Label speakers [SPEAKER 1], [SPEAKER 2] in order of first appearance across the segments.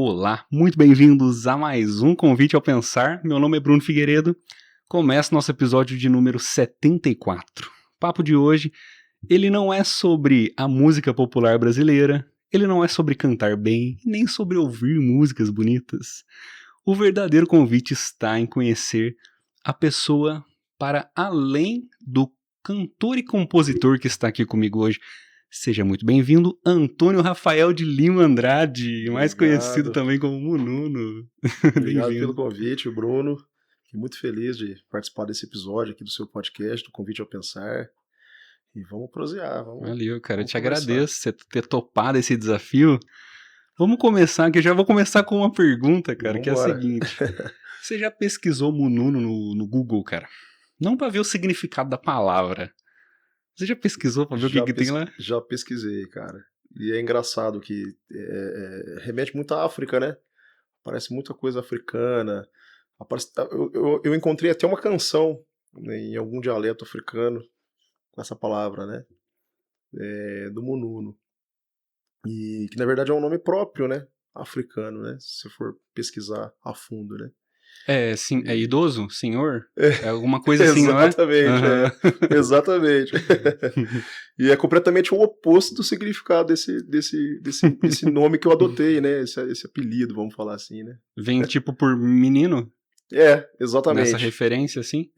[SPEAKER 1] Olá, muito bem-vindos a mais um Convite ao Pensar. Meu nome é Bruno Figueiredo. Começa nosso episódio de número 74. O papo de hoje, ele não é sobre a música popular brasileira, ele não é sobre cantar bem, nem sobre ouvir músicas bonitas. O verdadeiro convite está em conhecer a pessoa para além do cantor e compositor que está aqui comigo hoje. Seja muito bem-vindo, Antônio Rafael de Lima Andrade, mais conhecido também como Mununo.
[SPEAKER 2] Obrigado pelo convite, Bruno. Fiquei muito feliz de participar desse episódio aqui do seu podcast, do Convite ao Pensar. E vamos prosear.
[SPEAKER 1] Valeu, cara. Eu te agradeço você ter topado esse desafio. Vamos começar, que eu já vou começar com uma pergunta, cara, que é a seguinte. Você já pesquisou Mununo no Google, cara? Não pra ver o significado da palavra. Você já pesquisou pra ver o que tem lá?
[SPEAKER 2] Já pesquisei, cara. E é engraçado que remete muito à África, né? Parece muita coisa africana. Eu encontrei até uma canção, né, em algum dialeto africano com essa palavra, né? Do Mununo. E que na verdade é um nome próprio, né? Africano, né? Se você for pesquisar a fundo, né?
[SPEAKER 1] Sim, é idoso? Senhor? É alguma coisa assim, não é?
[SPEAKER 2] Exatamente. E é completamente o oposto do significado desse nome que eu adotei, né? Esse apelido, vamos falar assim, né?
[SPEAKER 1] Vem tipo por menino?
[SPEAKER 2] Exatamente.
[SPEAKER 1] Nessa referência, assim?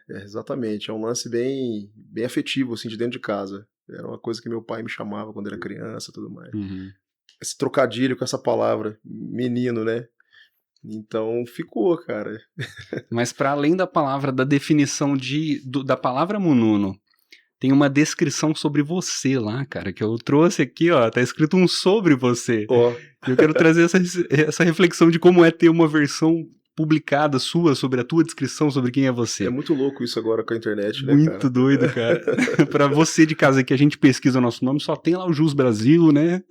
[SPEAKER 2] Exatamente. É um lance bem afetivo, assim, de dentro de casa. Era uma coisa que meu pai me chamava quando era criança e tudo mais.
[SPEAKER 1] Uhum.
[SPEAKER 2] Esse trocadilho com essa palavra, menino, né? Então ficou, cara.
[SPEAKER 1] Mas para além da palavra, da definição da palavra Mununo, tem uma descrição sobre você lá, cara, que eu trouxe aqui, ó, tá escrito um sobre você. Eu quero trazer essa reflexão de como é ter uma versão publicada sua sobre a tua descrição sobre quem é você.
[SPEAKER 2] É muito louco isso agora com a internet, né,
[SPEAKER 1] muito
[SPEAKER 2] cara?
[SPEAKER 1] Doido, cara. Pra você de casa que a gente pesquisa o nosso nome, só tem lá o Jus Brasil, né?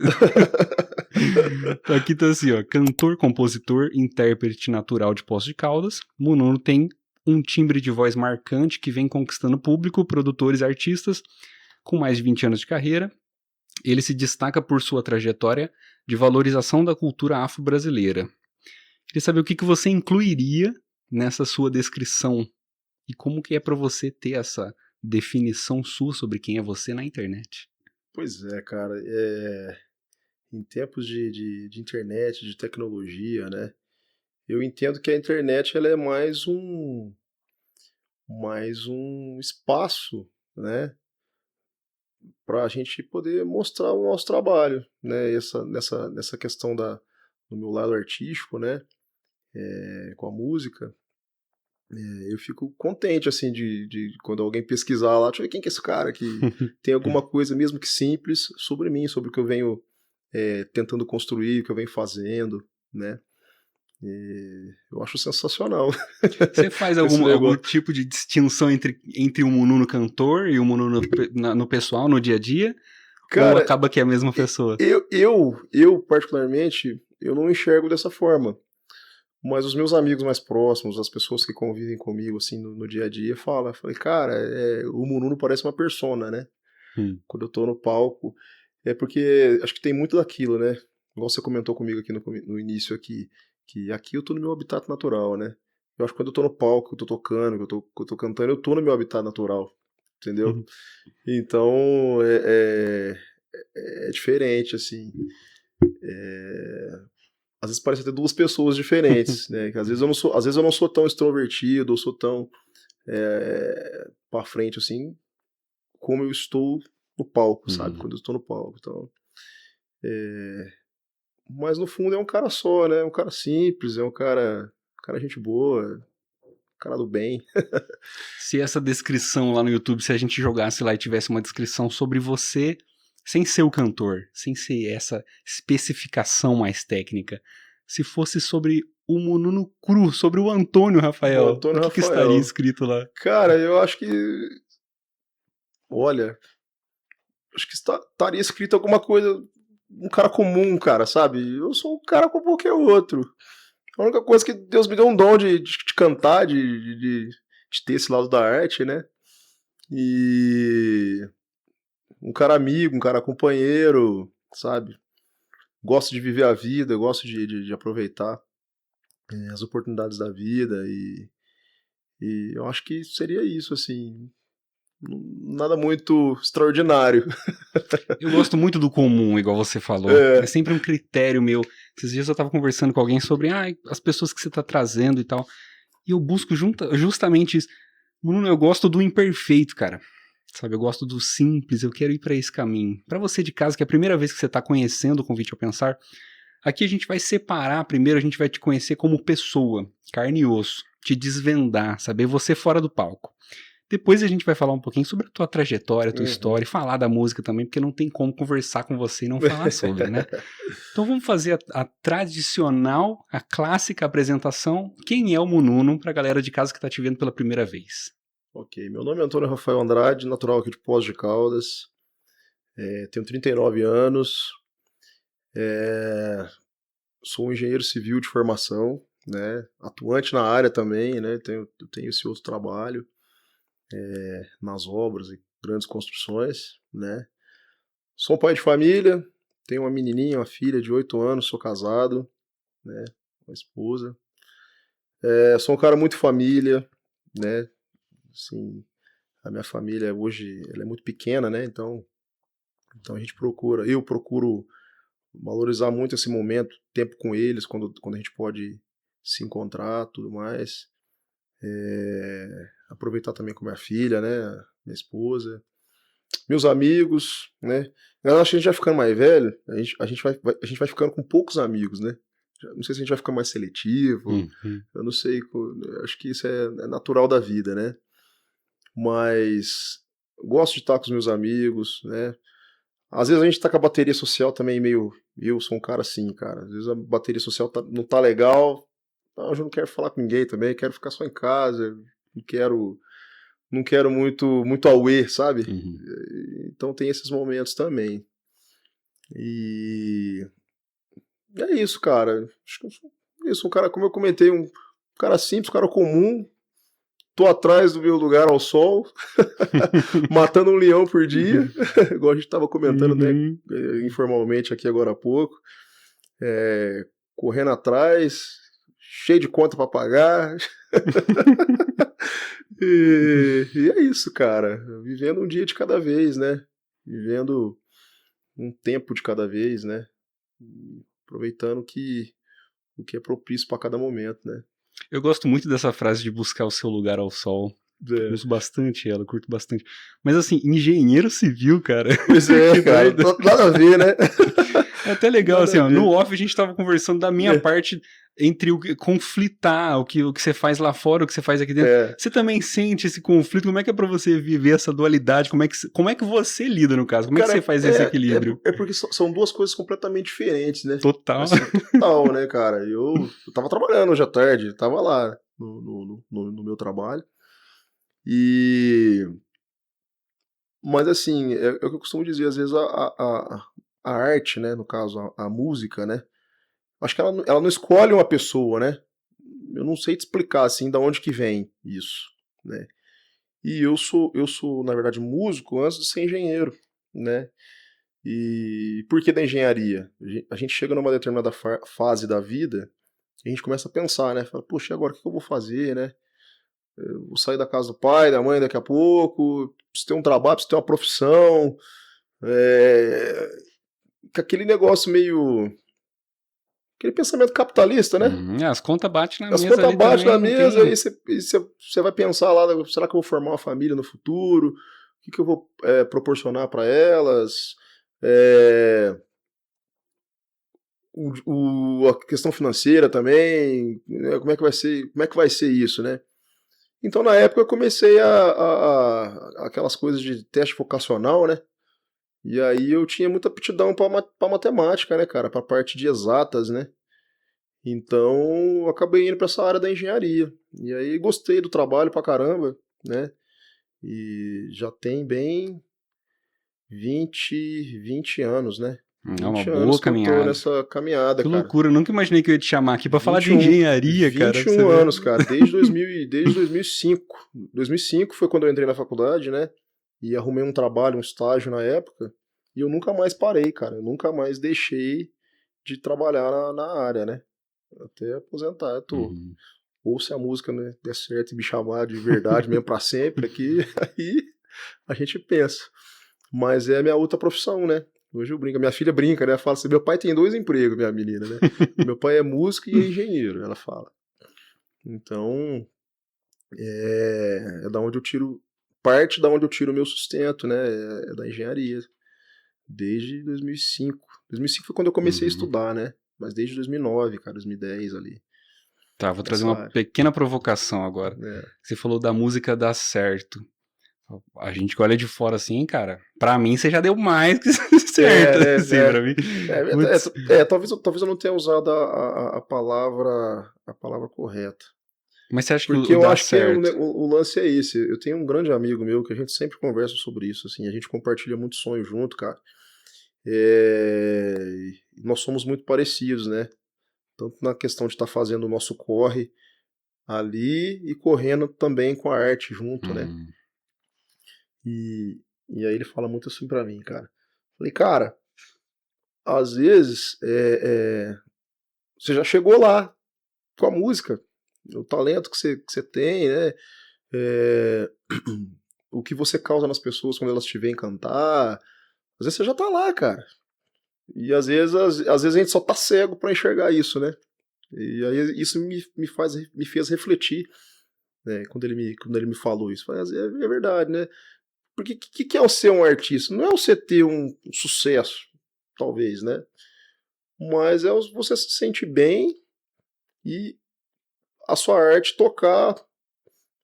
[SPEAKER 1] Aqui tá assim, ó, cantor, compositor, intérprete natural de Poços de Caldas. Mununo tem um timbre de voz marcante que vem conquistando público, produtores e artistas com mais de 20 anos de carreira. Ele se destaca por sua trajetória de valorização da cultura afro-brasileira. Queria saber o que você incluiria nessa sua descrição e como que é para você ter essa definição sua sobre quem é você na internet.
[SPEAKER 2] Pois é, cara. Em tempos de internet, de tecnologia, né? Eu entendo que a internet ela é mais um espaço, né? Para a gente poder mostrar o nosso trabalho, né? Nessa questão do meu lado artístico, né? Com a música. Eu fico contente, assim, de quando alguém pesquisar lá, deixa eu ver quem que é esse cara que tem alguma coisa, mesmo que simples, sobre mim, sobre o que eu venho tentando construir, o que eu venho fazendo, né? Eu acho sensacional.
[SPEAKER 1] Você faz algum tipo de distinção entre o Mununo cantor e o Mununo no pessoal, no dia a dia? Cara, ou acaba que é a mesma pessoa?
[SPEAKER 2] Eu particularmente, eu não enxergo dessa forma. Mas os meus amigos mais próximos, as pessoas que convivem comigo assim no dia a dia, falei, cara, o Mununo parece uma persona, né? Quando eu tô no palco. É porque acho que tem muito daquilo, né? Igual você comentou comigo aqui no início aqui, que aqui eu tô no meu habitat natural, né? Eu acho que quando eu tô no palco, que eu tô tocando, que eu tô cantando, eu tô no meu habitat natural, entendeu? Então, é diferente, assim. Às vezes parece ter duas pessoas diferentes, né? Às vezes eu não sou tão extrovertido, ou sou tão pra frente, assim, como eu estou no palco, sabe? Quando eu estou no palco, então... Mas no fundo é um cara só, né? Um cara simples, é um cara gente boa, um cara do bem.
[SPEAKER 1] Se essa descrição lá no YouTube, se a gente jogasse lá e tivesse uma descrição sobre você, sem ser o cantor, sem ser essa especificação mais técnica, se fosse sobre o Mununo cru, sobre o Antônio Rafael, o que estaria escrito lá?
[SPEAKER 2] Cara, eu acho que... Olha, acho que estaria escrito alguma coisa... Um cara comum, cara, sabe? Eu sou um cara como qualquer outro. A única coisa que Deus me deu um dom de cantar, de ter esse lado da arte, né? E... um cara amigo, um cara companheiro, sabe? gosto de viver a vida, gosto de aproveitar as oportunidades da vida e eu acho que seria isso, assim, nada muito extraordinário.
[SPEAKER 1] Eu gosto muito do comum, igual você falou. É sempre um critério meu. Esses dias eu tava conversando com alguém sobre as pessoas que você tá trazendo e tal. E eu busco justamente isso. Bruno, eu gosto do imperfeito, cara. Sabe, eu gosto do simples, eu quero ir pra esse caminho. Pra você de casa, que é a primeira vez que você tá conhecendo o Convite ao Pensar, aqui a gente vai separar, primeiro a gente vai te conhecer como pessoa, carne e osso, te desvendar, saber você fora do palco. Depois a gente vai falar um pouquinho sobre a tua trajetória, a tua história, e falar da música também, porque não tem como conversar com você e não falar sobre, né? Então vamos fazer a tradicional, a clássica apresentação. Quem é o Mununo pra galera de casa que tá te vendo pela primeira vez?
[SPEAKER 2] Ok, meu nome é Antônio Rafael Andrade, natural aqui de Poços de Caldas, tenho 39 anos, sou um engenheiro civil de formação, né, atuante na área também, né, eu tenho esse outro trabalho nas obras e grandes construções, né. Sou um pai de família, tenho uma menininha, uma filha de 8 anos, sou casado, né, uma esposa. Sou um cara muito família, né, assim, a minha família hoje ela é muito pequena, né, então a gente eu procuro valorizar muito esse momento, tempo com eles, quando a gente pode se encontrar, tudo mais. Aproveitar também com minha filha, né, minha esposa, meus amigos, né. Eu acho que a gente vai ficando mais velho, a gente vai ficando com poucos amigos, né. Não sei se a gente vai ficar mais seletivo, eu não sei, eu acho que isso é natural da vida, né. Mas gosto de estar com os meus amigos, né. Às vezes a gente tá com a bateria social também meio, eu sou um cara assim, cara, às vezes a bateria social não tá legal, eu já não quero falar com ninguém também, quero ficar só em casa, não quero muito auê, sabe. Então tem esses momentos também. E é isso, cara, acho que eu sou isso, um cara, como eu comentei, um cara simples, um cara comum, tô atrás do meu lugar ao sol, matando um leão por dia, igual a gente estava comentando, né, informalmente aqui agora há pouco, correndo atrás, cheio de conta para pagar. E é isso, cara, vivendo um dia de cada vez, né, vivendo um tempo de cada vez, né, aproveitando o que é propício para cada momento, né.
[SPEAKER 1] Eu gosto muito dessa frase de buscar o seu lugar ao sol. Uso bastante ela, curto bastante. Mas assim, engenheiro civil, cara.
[SPEAKER 2] Pois é, cara, nada a ver, né?
[SPEAKER 1] É até legal, nada assim, ó, no off a gente tava conversando da minha parte entre o conflitar, o que você faz lá fora, o que você faz aqui dentro. Você também sente esse conflito? Como é que é pra você viver essa dualidade? Como é que você lida, no caso? Como é que você faz esse equilíbrio?
[SPEAKER 2] É porque são duas coisas completamente diferentes, né?
[SPEAKER 1] Total.
[SPEAKER 2] Assim, total, né, cara? Eu tava trabalhando hoje à tarde, tava lá no meu trabalho. Mas assim, é o que eu costumo dizer, às vezes a arte, né, no caso a música, né, acho que ela não escolhe uma pessoa, né, eu não sei te explicar, assim, da onde que vem isso, né. E eu sou, na verdade, músico antes de ser engenheiro, né. E por que da engenharia? A gente chega numa determinada fase da vida, e a gente começa a pensar, né, fala: "Poxa, e agora o que eu vou fazer, né? Eu vou sair da casa do pai, da mãe daqui a pouco, preciso ter um trabalho, preciso ter uma profissão", com aquele negócio meio, aquele pensamento capitalista, né.
[SPEAKER 1] As contas batem na
[SPEAKER 2] As
[SPEAKER 1] mesa
[SPEAKER 2] contas
[SPEAKER 1] ali
[SPEAKER 2] batem
[SPEAKER 1] também,
[SPEAKER 2] na
[SPEAKER 1] não
[SPEAKER 2] mesa,
[SPEAKER 1] tem...
[SPEAKER 2] aí você vai pensar lá, será que eu vou formar uma família no futuro? O que eu vou proporcionar para elas? A questão financeira também, né, como é que vai ser isso, né? Então na época eu comecei aquelas coisas de teste vocacional, né? E aí eu tinha muita aptidão para matemática, né, cara, para parte de exatas, né? Então eu acabei indo para essa área da engenharia. E aí gostei do trabalho pra caramba, né? E já tem bem 20 anos, né?
[SPEAKER 1] É uma
[SPEAKER 2] 20 anos
[SPEAKER 1] boa
[SPEAKER 2] que eu tô
[SPEAKER 1] caminhada.
[SPEAKER 2] nessa caminhada,
[SPEAKER 1] Que
[SPEAKER 2] cara.
[SPEAKER 1] loucura, eu nunca imaginei que eu ia te chamar aqui pra falar de
[SPEAKER 2] 21,
[SPEAKER 1] engenharia, cara.
[SPEAKER 2] 21 anos, cara, desde 2005. 2005 foi quando eu entrei na faculdade, né? E arrumei um trabalho, um estágio na época. E eu nunca mais parei, cara. Eu nunca mais deixei de trabalhar na área, né? Até aposentar, eu tô.
[SPEAKER 1] Uhum.
[SPEAKER 2] Ou se a música, né, der certo e me chamar de verdade mesmo pra sempre aqui, aí a gente pensa. Mas é a minha outra profissão, né? Hoje eu brinco, minha filha brinca, né? Fala assim, meu pai tem 2 empregos, minha menina, né? Meu pai é músico e é engenheiro, ela fala. Então, é da onde eu tiro, parte da onde eu tiro o meu sustento, né? É da engenharia. Desde 2005. 2005 foi quando eu comecei a estudar, né? Mas desde 2009, cara, 2010 ali.
[SPEAKER 1] Tá, vou trazer
[SPEAKER 2] Nessa
[SPEAKER 1] uma
[SPEAKER 2] área.
[SPEAKER 1] pequena provocação agora. Você falou da música dar certo. A gente que olha de fora assim, cara, pra mim você já deu mais que certo, assim, pra mim. Putz.
[SPEAKER 2] Talvez eu não tenha usado a palavra correta.
[SPEAKER 1] Mas você acha que
[SPEAKER 2] Porque
[SPEAKER 1] o
[SPEAKER 2] eu
[SPEAKER 1] dar
[SPEAKER 2] acho que
[SPEAKER 1] certo...
[SPEAKER 2] o lance é esse. Eu tenho um grande amigo meu que a gente sempre conversa sobre isso, assim, a gente compartilha muito sonho junto, cara. Nós somos muito parecidos, né? Tanto na questão de estar fazendo o nosso corre ali e correndo também com a arte junto, né? E aí ele fala muito assim pra mim, cara. Falei, cara, às vezes você já chegou lá com a música, o talento que você tem, né? O que você causa nas pessoas quando elas te veem cantar. Às vezes você já tá lá, cara. E às vezes a gente só tá cego pra enxergar isso, né? E aí isso me fez refletir, né? Quando ele me falou isso. Falei, é verdade, né? Porque o que é o ser um artista? Não é você ter um sucesso, talvez, né? Mas é você se sentir bem e a sua arte tocar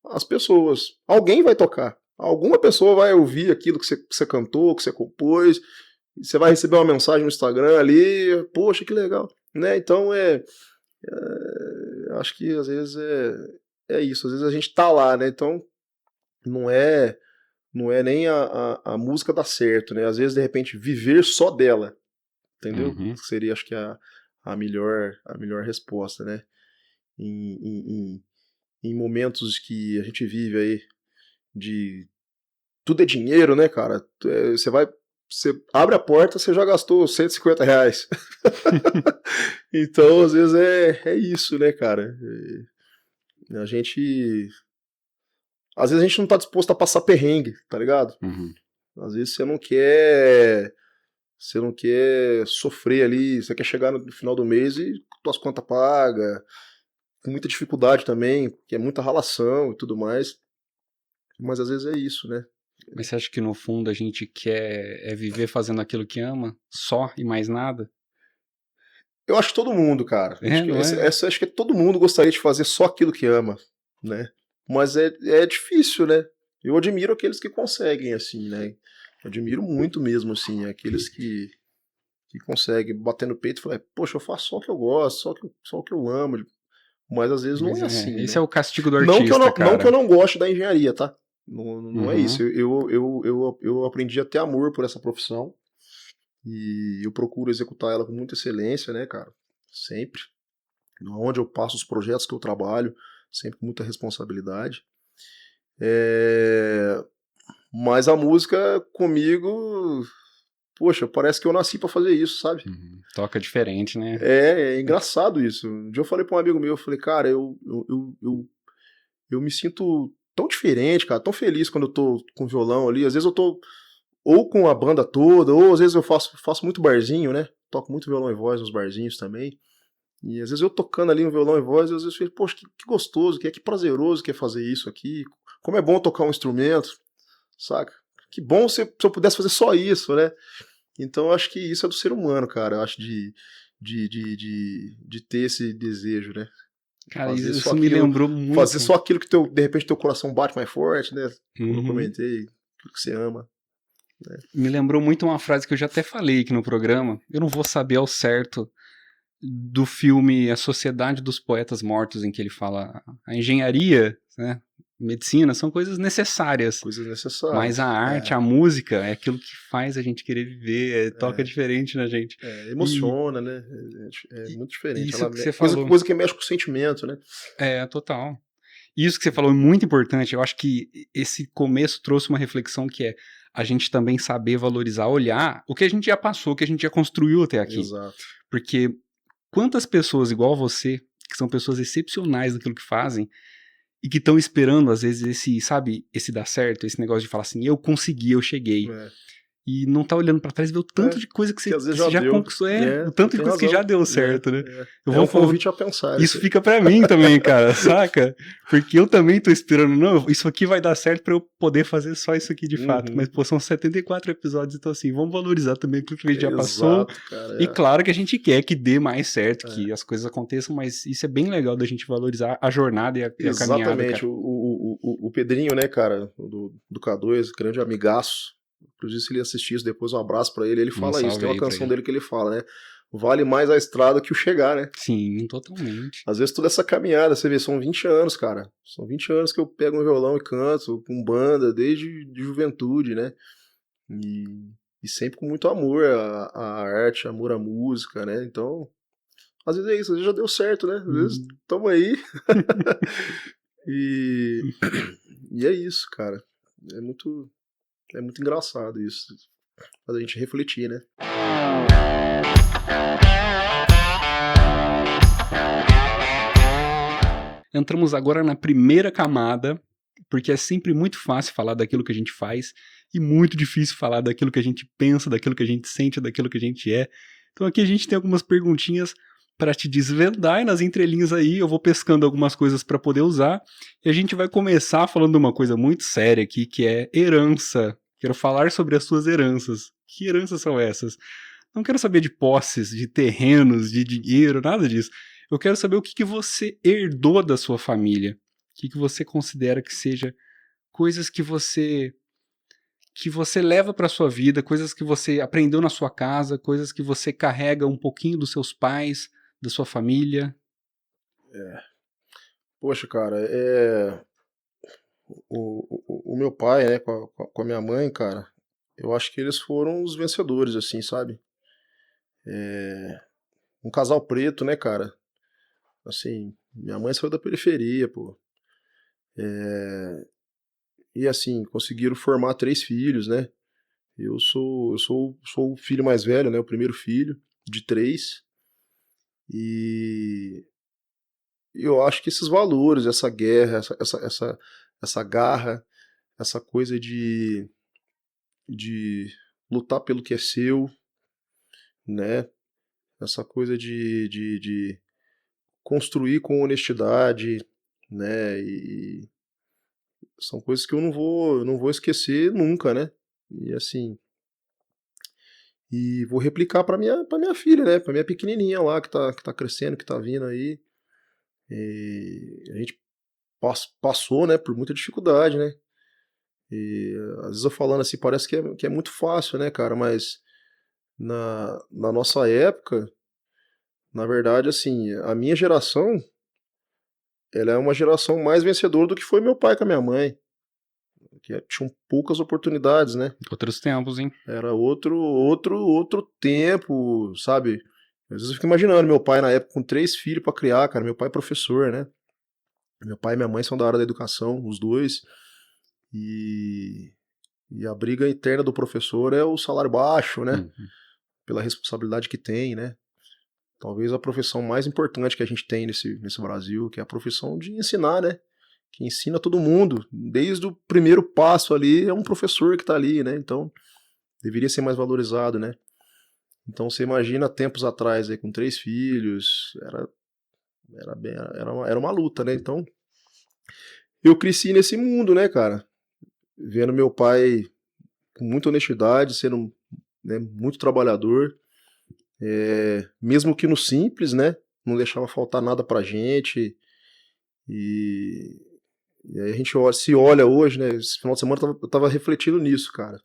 [SPEAKER 2] as pessoas. Alguém vai tocar. Alguma pessoa vai ouvir aquilo que você cantou, que você compôs. Você vai receber uma mensagem no Instagram ali. Poxa, que legal. Né? Então acho que às vezes é isso. Às vezes a gente tá lá, né? Então não é nem a música dar certo, né? Às vezes, de repente, viver só dela. Entendeu? Seria, acho que, a melhor resposta, né? Em momentos que a gente vive aí de tudo é dinheiro, né, cara? Você abre a porta, você já gastou R$150. Então, às vezes é isso, né, cara? Às vezes a gente não tá disposto a passar perrengue, tá ligado? Às vezes você não quer sofrer ali, você quer chegar no final do mês e tuas contas pagas, com muita dificuldade também, que é muita ralação e tudo mais. Mas às vezes é isso, né?
[SPEAKER 1] Mas você acha que no fundo a gente quer viver fazendo aquilo que ama, só e mais nada?
[SPEAKER 2] Eu acho que todo mundo, cara.
[SPEAKER 1] Não é?
[SPEAKER 2] Acho que todo mundo gostaria de fazer só aquilo que ama, né? Mas é difícil, né? Eu admiro aqueles que conseguem, assim, né? Eu admiro muito mesmo, assim, aqueles que conseguem bater no peito e falar, poxa, eu faço só o que eu gosto, só o que eu amo. Mas às vezes não é assim,
[SPEAKER 1] esse
[SPEAKER 2] né?
[SPEAKER 1] é o castigo do artista,
[SPEAKER 2] não que eu não goste da engenharia, tá? Não é isso.
[SPEAKER 1] Uhum.
[SPEAKER 2] Eu aprendi a ter amor por essa profissão e eu procuro executar ela com muita excelência, né, cara? Sempre. Onde eu passo os projetos que eu trabalho, sempre com muita responsabilidade. Mas a música comigo, poxa, parece que eu nasci pra fazer isso, sabe?
[SPEAKER 1] Toca diferente, né?
[SPEAKER 2] É engraçado isso. Um dia eu falei pra um amigo meu, eu falei, cara, eu me sinto tão diferente, cara, tão feliz quando eu tô com violão ali. Às vezes eu tô ou com a banda toda, ou às vezes eu faço muito barzinho, né? Toco muito violão e voz nos barzinhos também. E às vezes eu tocando ali no violão e voz, às vezes eu fico, poxa, que gostoso, que prazeroso que é fazer isso aqui. Como é bom tocar um instrumento, saca? Que bom se eu pudesse fazer só isso, né? Então eu acho que isso é do ser humano, cara. Eu acho de ter esse desejo, né?
[SPEAKER 1] Cara, isso me lembrou muito.
[SPEAKER 2] Fazer só aquilo que de repente teu coração bate mais forte, né? Como eu comentei, aquilo que você ama. Né?
[SPEAKER 1] Me lembrou muito uma frase que eu já até falei aqui no programa. Eu não vou saber ao certo do filme A Sociedade dos Poetas Mortos, em que ele fala a engenharia, né? Medicina, são coisas necessárias.
[SPEAKER 2] Coisas necessárias.
[SPEAKER 1] Mas a arte, a música, é aquilo que faz a gente querer viver, toca diferente na gente.
[SPEAKER 2] Emociona, né? É muito diferente.
[SPEAKER 1] Isso que você falou.
[SPEAKER 2] Coisa que mexe com o sentimento, né?
[SPEAKER 1] Total. Isso que você falou é muito importante. Eu acho que esse começo trouxe uma reflexão que é a gente também saber valorizar, olhar o que a gente já passou, o que a gente já construiu até aqui.
[SPEAKER 2] Exato.
[SPEAKER 1] Porque quantas pessoas igual você, que são pessoas excepcionais naquilo que fazem, e que estão esperando, às vezes, esse dar certo, esse negócio de falar assim, eu consegui, eu cheguei. E não tá olhando pra trás e ver o tanto de coisa que
[SPEAKER 2] que às vezes
[SPEAKER 1] você já
[SPEAKER 2] deu.
[SPEAKER 1] conquistou. O tanto de coisa que já deu certo, né?
[SPEAKER 2] Eu vou um convite a pensar.
[SPEAKER 1] Isso fica pra mim também, cara, saca? Porque eu também tô esperando, não, isso aqui vai dar certo pra eu poder fazer só isso aqui de fato. Mas, pô, são 74 episódios, então assim, vamos valorizar também aquilo que a gente já passou.
[SPEAKER 2] Cara,
[SPEAKER 1] E claro que a gente quer que dê mais certo, que as coisas aconteçam, mas isso é bem legal da gente valorizar a jornada e a caminhada.
[SPEAKER 2] Exatamente, o Pedrinho, né, cara, do K2, grande amigaço. Inclusive, se ele assistir isso depois, um abraço pra ele. Ele fala isso, tem uma canção dele que ele fala, né? Vale mais a estrada que o chegar, né?
[SPEAKER 1] Sim, totalmente.
[SPEAKER 2] Às vezes toda essa caminhada, você vê, são 20 anos, cara. São 20 anos que eu pego um violão e canto com banda, desde de juventude, né? E sempre com muito amor à arte, amor à música, né? Então, às vezes é isso, às vezes já deu certo, né? Às vezes tamo aí. e é isso, cara. É muito engraçado isso. Faz a gente refletir, né?
[SPEAKER 1] Entramos agora na primeira camada, porque é sempre muito fácil falar daquilo que a gente faz e muito difícil falar daquilo que a gente pensa, daquilo que a gente sente, daquilo que a gente é. Então aqui a gente tem algumas perguntinhas para te desvendar e nas entrelinhas aí eu vou pescando algumas coisas para poder usar e a gente vai começar falando de uma coisa muito séria aqui, que é herança. Quero falar sobre as suas heranças. Que heranças são essas? Não quero saber de posses, de terrenos, de dinheiro, nada disso. Eu quero saber o que você herdou da sua família. O que você considera que seja coisas que você leva para sua vida, coisas que você aprendeu na sua casa, coisas que você carrega um pouquinho dos seus pais, da sua família.
[SPEAKER 2] Poxa, cara, o meu pai, né, com a minha mãe, cara, eu acho que eles foram os vencedores, assim, sabe? Um casal preto, né, cara? Assim, minha mãe saiu da periferia, pô. E assim, conseguiram formar 3 filhos, né? Eu sou o filho mais velho, né? O primeiro filho de 3. E eu acho que esses valores, essa guerra, essa garra, essa coisa de lutar pelo que é seu, né? Essa coisa de construir com honestidade, né? E são coisas que eu não vou esquecer nunca, né? E assim, e vou replicar para minha filha, né? Para minha pequenininha lá que tá crescendo, que tá vindo aí. E a gente passou, né, por muita dificuldade, né? E às vezes eu falando assim, parece que é muito fácil, né, cara? Mas na nossa época, na verdade, assim, a minha geração, ela é uma geração mais vencedora do que foi meu pai com a minha mãe. Que tinham poucas oportunidades, né?
[SPEAKER 1] Outros tempos, hein?
[SPEAKER 2] Era outro tempo, sabe? Às vezes eu fico imaginando meu pai na época com 3 filhos para criar, cara. Meu pai é professor, né? Meu pai e minha mãe são da área da educação, os dois. E a briga interna do professor é o salário baixo, né? Pela responsabilidade que tem, né? Talvez a profissão mais importante que a gente tem nesse Brasil, que é a profissão de ensinar, né? Que ensina todo mundo. Desde o primeiro passo ali, é um professor que está ali, né? Então, deveria ser mais valorizado, né? Então, você imagina tempos atrás, aí, com 3 filhos, era uma luta, né? Então, eu cresci nesse mundo, né, cara? Vendo meu pai com muita honestidade, sendo, né, muito trabalhador, mesmo que no simples, né? Não deixava faltar nada pra gente. E aí a gente se olha hoje, né? Esse final de semana eu tava refletindo nisso, cara.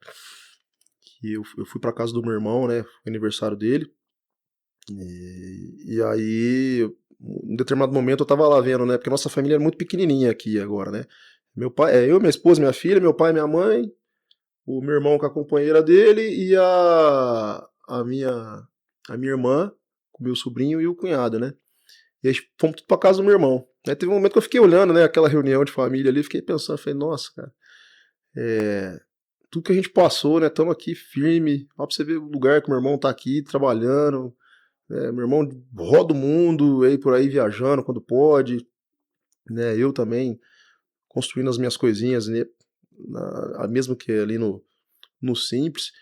[SPEAKER 2] Que eu fui pra casa do meu irmão, né? Foi aniversário dele. E aí, em determinado momento, eu tava lá vendo, né? Porque a nossa família é muito pequenininha aqui agora, né? Meu pai, eu, minha esposa, minha filha, meu pai, minha mãe, o meu irmão com a companheira dele e a minha irmã, com o meu sobrinho e o cunhado, né? E aí fomos tudo pra casa do meu irmão. Aí teve um momento que eu fiquei olhando, né, aquela reunião de família ali, fiquei pensando, falei, nossa, cara, tudo que a gente passou, né, estamos aqui firme, ó pra você ver o lugar que o meu irmão tá aqui, trabalhando, né? Meu irmão roda o mundo, aí por aí viajando quando pode, né? Eu também construindo as minhas coisinhas, né? Mesmo que ali no simples.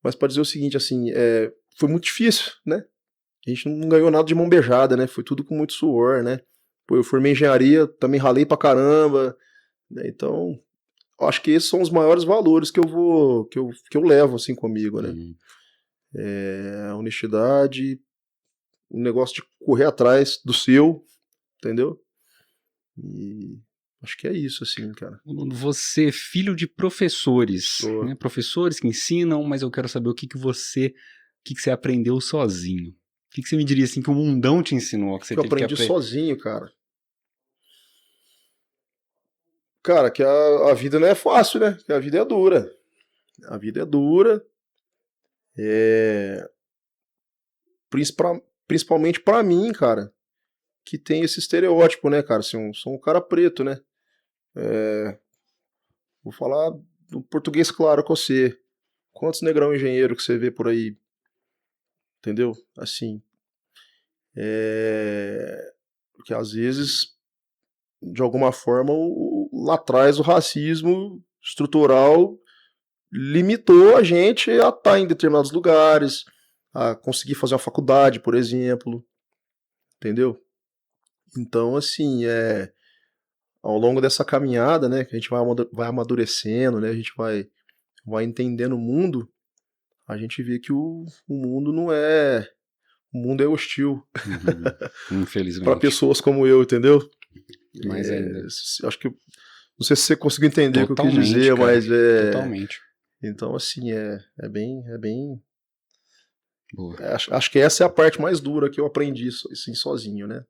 [SPEAKER 2] Mas para dizer o seguinte, assim, foi muito difícil, né? A gente não ganhou nada de mão beijada, né? Foi tudo com muito suor, né? Pô, eu formei em engenharia, também ralei pra caramba, né? Então, eu acho que esses são os maiores valores que eu levo assim comigo, né?
[SPEAKER 1] Uhum.
[SPEAKER 2] A honestidade, o negócio de correr atrás do seu, entendeu? E acho que é isso, assim, cara.
[SPEAKER 1] Você é filho de professores,
[SPEAKER 2] Sou.
[SPEAKER 1] né? Professores que ensinam, mas eu quero saber o que você aprendeu sozinho. O que você me diria assim que o mundão te ensinou, que você
[SPEAKER 2] Que eu
[SPEAKER 1] teve que
[SPEAKER 2] aprendi
[SPEAKER 1] aprender?
[SPEAKER 2] sozinho, cara. Cara, que a vida não é fácil, né? Que a vida é dura. A vida é dura. É... Principalmente pra mim, cara, que tem esse estereótipo, né, cara? Assim, sou um cara preto, né? Vou falar do português claro com você. Quantos negrão engenheiro que você vê por aí, entendeu? Assim, porque às vezes, de alguma forma, lá atrás o racismo estrutural limitou a gente a estar em determinados lugares, a conseguir fazer uma faculdade, por exemplo, entendeu? Então, assim, ao longo dessa caminhada, né, que a gente vai amadurecendo, né, a gente vai entendendo o mundo, a gente vê que o mundo não é. O mundo é hostil
[SPEAKER 1] Uhum.
[SPEAKER 2] para
[SPEAKER 1] Infelizmente.
[SPEAKER 2] pessoas como eu, entendeu?
[SPEAKER 1] Mais ainda.
[SPEAKER 2] Acho que. Não sei se você conseguiu entender o que eu quis
[SPEAKER 1] Totalmente,
[SPEAKER 2] dizer,
[SPEAKER 1] cara.
[SPEAKER 2] mas
[SPEAKER 1] Totalmente.
[SPEAKER 2] Então, assim, é bem.
[SPEAKER 1] Boa.
[SPEAKER 2] Acho que essa é a parte mais dura que eu aprendi assim, sozinho, né?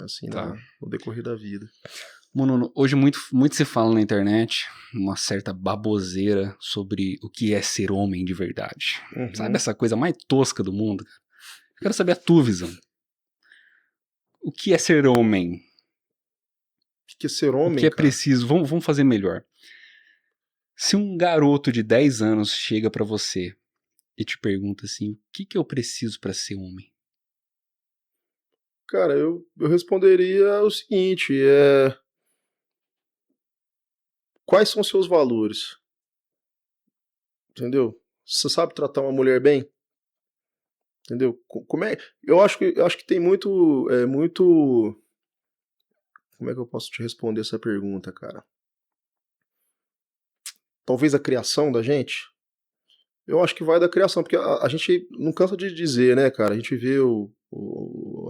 [SPEAKER 2] Assim,
[SPEAKER 1] Tá.
[SPEAKER 2] no decorrer da vida.
[SPEAKER 1] Mano, hoje muito se fala na internet, uma certa baboseira sobre o que é ser homem de verdade.
[SPEAKER 2] Uhum.
[SPEAKER 1] Sabe essa coisa mais tosca do mundo? Eu quero saber a tua visão. O que é ser homem?
[SPEAKER 2] O que é ser
[SPEAKER 1] O
[SPEAKER 2] homem,
[SPEAKER 1] que é
[SPEAKER 2] cara?
[SPEAKER 1] preciso? Vamos fazer melhor. Se um garoto de 10 anos chega pra você e te pergunta assim, o que eu preciso pra ser homem?
[SPEAKER 2] Cara, eu responderia o seguinte: quais são os seus valores? Entendeu? Você sabe tratar uma mulher bem? Entendeu? Como é? Eu acho que tem muito. Como é que eu posso te responder essa pergunta, cara? Talvez a criação da gente? Eu acho que vai da criação, porque a gente não cansa de dizer, né, cara? A gente vê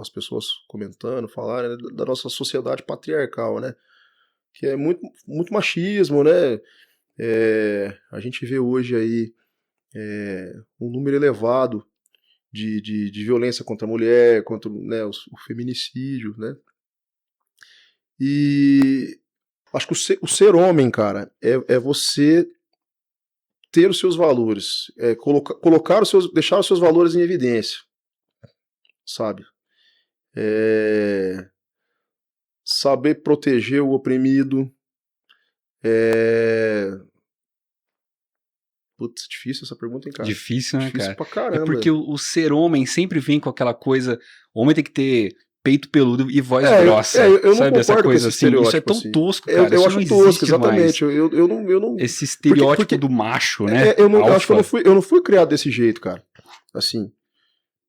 [SPEAKER 2] as pessoas comentando, falarem, né, da nossa sociedade patriarcal, né? Que é muito, muito machismo, né? A gente vê hoje aí um número elevado de violência contra a mulher, contra, né, o feminicídio, né? E acho que o ser homem, cara, é você ter os seus valores, colocar deixar os seus valores em evidência, sabe? Saber proteger o oprimido. Putz, difícil essa pergunta, hein, cara?
[SPEAKER 1] Difícil, né,
[SPEAKER 2] Difícil
[SPEAKER 1] cara?
[SPEAKER 2] pra
[SPEAKER 1] É
[SPEAKER 2] caramba.
[SPEAKER 1] porque o ser homem sempre vem com aquela coisa. O homem tem que ter peito peludo e voz
[SPEAKER 2] É,
[SPEAKER 1] grossa.
[SPEAKER 2] eu não
[SPEAKER 1] Sabe essa
[SPEAKER 2] concordo com
[SPEAKER 1] coisa
[SPEAKER 2] esse
[SPEAKER 1] assim? Isso é
[SPEAKER 2] estereótipo,
[SPEAKER 1] tão
[SPEAKER 2] assim.
[SPEAKER 1] tosco,
[SPEAKER 2] Eu,
[SPEAKER 1] cara.
[SPEAKER 2] eu
[SPEAKER 1] Isso não
[SPEAKER 2] acho tosco,
[SPEAKER 1] existe mais.
[SPEAKER 2] exatamente. Eu não.
[SPEAKER 1] Esse
[SPEAKER 2] Porque,
[SPEAKER 1] estereótipo do macho, né?
[SPEAKER 2] eu acho que
[SPEAKER 1] Alfa.
[SPEAKER 2] eu não fui criado desse jeito, cara. Assim,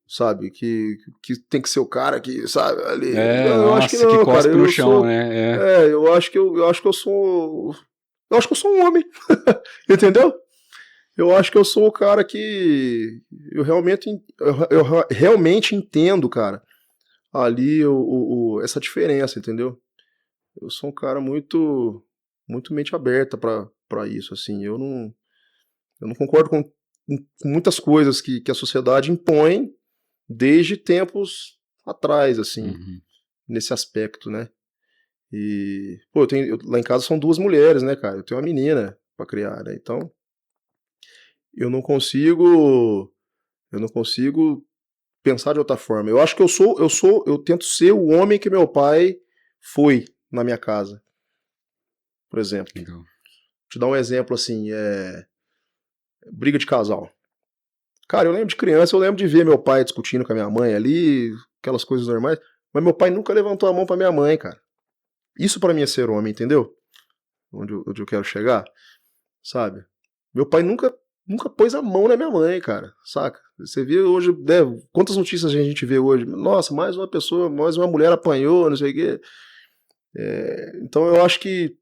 [SPEAKER 2] sabe? Que tem que ser o cara que, sabe, ali.
[SPEAKER 1] É,
[SPEAKER 2] Eu acho que
[SPEAKER 1] nossa, que
[SPEAKER 2] não, cara.
[SPEAKER 1] cospe no
[SPEAKER 2] Eu
[SPEAKER 1] chão,
[SPEAKER 2] sou.
[SPEAKER 1] né? É.
[SPEAKER 2] Eu acho que eu sou. Eu acho que eu sou um homem. Entendeu? Eu acho que eu sou o cara que. Eu realmente entendo, cara, ali essa diferença, entendeu? Eu sou um cara muito. Muito mente aberta pra isso, assim. Eu não concordo com muitas coisas que a sociedade impõe desde tempos atrás, assim,
[SPEAKER 1] Uhum.
[SPEAKER 2] nesse aspecto, né? E, pô, lá em casa são duas mulheres, né, cara? Eu tenho uma menina pra criar, né? Então, eu não consigo, eu não consigo pensar de outra forma. Eu acho que eu tento ser o homem que meu pai foi na minha casa, por exemplo.
[SPEAKER 1] Legal.
[SPEAKER 2] Te dar um exemplo assim, briga de casal. Cara, eu lembro de criança, eu lembro de ver meu pai discutindo com a minha mãe ali, aquelas coisas normais, mas meu pai nunca levantou a mão pra minha mãe, cara. Isso pra mim é ser homem, entendeu? Onde eu quero chegar, sabe? Meu pai nunca pôs a mão na minha mãe, cara, saca? Você vê hoje, quantas notícias a gente vê hoje? Nossa, mais uma pessoa, mais uma mulher apanhou, não sei o quê. Então eu acho que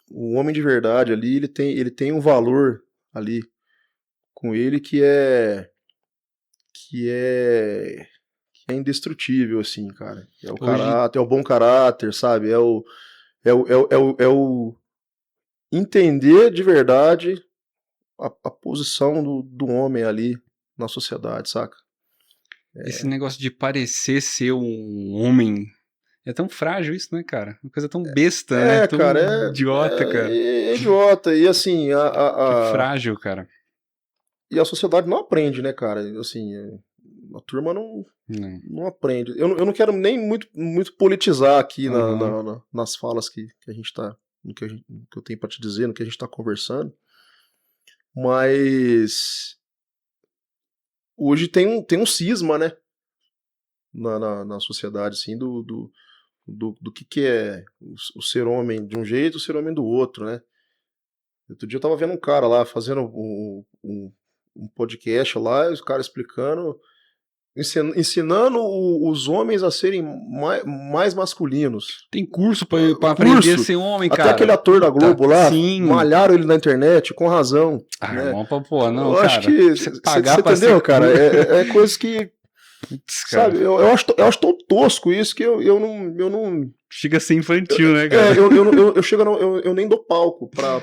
[SPEAKER 2] o homem de verdade ali, ele tem um valor ali com ele que é indestrutível, assim, cara. É o
[SPEAKER 1] Hoje,
[SPEAKER 2] caráter, é o bom caráter, sabe? É o entender de verdade a posição do homem ali na sociedade, saca?
[SPEAKER 1] esse negócio de parecer ser um homem é tão frágil isso, né, cara? Uma coisa tão besta, né? Tão
[SPEAKER 2] Cara,
[SPEAKER 1] idiota, cara.
[SPEAKER 2] é idiota. E assim,
[SPEAKER 1] Que frágil, cara.
[SPEAKER 2] e a sociedade não aprende, né, cara? Assim, a turma
[SPEAKER 1] Não.
[SPEAKER 2] não aprende. Eu não quero nem muito politizar aqui
[SPEAKER 1] Uhum.
[SPEAKER 2] nas falas que a gente tá. No que eu tenho pra te dizer, no que a gente tá conversando. Mas hoje tem um cisma, né? Na sociedade, assim, do que é o ser homem de um jeito e o ser homem do outro, né? Outro dia eu tava vendo um cara lá fazendo um podcast lá, e os caras explicando, ensinando os homens a serem mais masculinos.
[SPEAKER 1] Tem curso pra aprender a
[SPEAKER 2] Curso.
[SPEAKER 1] ser homem,
[SPEAKER 2] Até aquele
[SPEAKER 1] cara.
[SPEAKER 2] ator da
[SPEAKER 1] Puta,
[SPEAKER 2] Globo lá,
[SPEAKER 1] sim.
[SPEAKER 2] malharam ele na internet, com razão,
[SPEAKER 1] Ah,
[SPEAKER 2] né?
[SPEAKER 1] irmão, pô, não,
[SPEAKER 2] Eu acho
[SPEAKER 1] cara.
[SPEAKER 2] que.
[SPEAKER 1] Você
[SPEAKER 2] Você
[SPEAKER 1] pagar pra ser
[SPEAKER 2] entendeu, cara?
[SPEAKER 1] curso.
[SPEAKER 2] É coisa que.
[SPEAKER 1] Putz, cara.
[SPEAKER 2] Sabe, eu acho tão tosco isso que eu não.
[SPEAKER 1] Chega a ser infantil, né, cara?
[SPEAKER 2] Eu chego, eu nem dou palco pra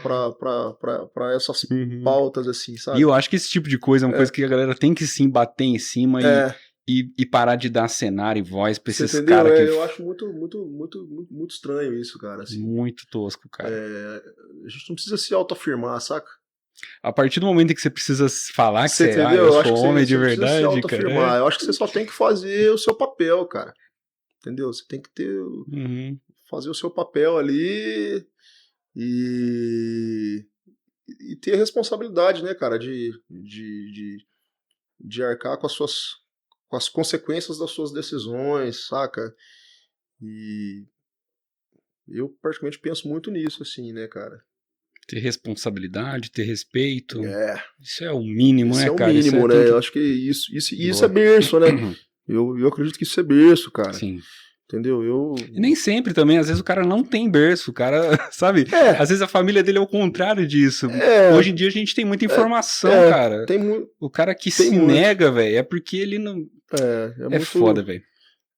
[SPEAKER 2] essas
[SPEAKER 1] Uhum.
[SPEAKER 2] pautas assim,
[SPEAKER 1] E
[SPEAKER 2] sabe?
[SPEAKER 1] eu acho que esse tipo de coisa é uma coisa que a galera tem que sim bater em cima
[SPEAKER 2] É,
[SPEAKER 1] e parar de dar cenário e voz pra
[SPEAKER 2] você
[SPEAKER 1] esses
[SPEAKER 2] entendeu?
[SPEAKER 1] caras que.
[SPEAKER 2] Eu acho muito estranho isso, cara, assim.
[SPEAKER 1] Muito tosco, cara.
[SPEAKER 2] A gente não precisa se autoafirmar, saca?
[SPEAKER 1] A partir do momento em que você precisa falar que
[SPEAKER 2] Você
[SPEAKER 1] você,
[SPEAKER 2] entendeu?
[SPEAKER 1] eu
[SPEAKER 2] Eu acho
[SPEAKER 1] sou
[SPEAKER 2] que
[SPEAKER 1] homem de
[SPEAKER 2] você não precisa se
[SPEAKER 1] verdade, cara.
[SPEAKER 2] autoafirmar. Eu acho que você só tem que fazer o seu papel, cara. Entendeu? Você tem que
[SPEAKER 1] Uhum.
[SPEAKER 2] fazer o seu papel ali e, e ter a responsabilidade, né, cara, de arcar com as consequências das suas decisões, saca? E eu praticamente penso muito nisso, assim, né, cara?
[SPEAKER 1] Ter responsabilidade, ter respeito.
[SPEAKER 2] É,
[SPEAKER 1] Isso é o mínimo,
[SPEAKER 2] esse
[SPEAKER 1] né,
[SPEAKER 2] é o
[SPEAKER 1] cara? Isso é,
[SPEAKER 2] mínimo,
[SPEAKER 1] tem
[SPEAKER 2] né?
[SPEAKER 1] que.
[SPEAKER 2] Eu acho que isso é
[SPEAKER 1] Boa.
[SPEAKER 2] berço, né? Eu acredito que isso é berço, cara.
[SPEAKER 1] Sim.
[SPEAKER 2] Entendeu?
[SPEAKER 1] E nem sempre também, às vezes o cara não tem berço, o cara, sabe?
[SPEAKER 2] É,
[SPEAKER 1] Às vezes a família dele é o contrário disso.
[SPEAKER 2] é,
[SPEAKER 1] Hoje em dia a gente tem muita
[SPEAKER 2] é,
[SPEAKER 1] informação, cara.
[SPEAKER 2] tem muito.
[SPEAKER 1] O cara que
[SPEAKER 2] Tem
[SPEAKER 1] se
[SPEAKER 2] muito.
[SPEAKER 1] nega, velho, é porque ele não.
[SPEAKER 2] É
[SPEAKER 1] É foda,
[SPEAKER 2] muito.
[SPEAKER 1] velho.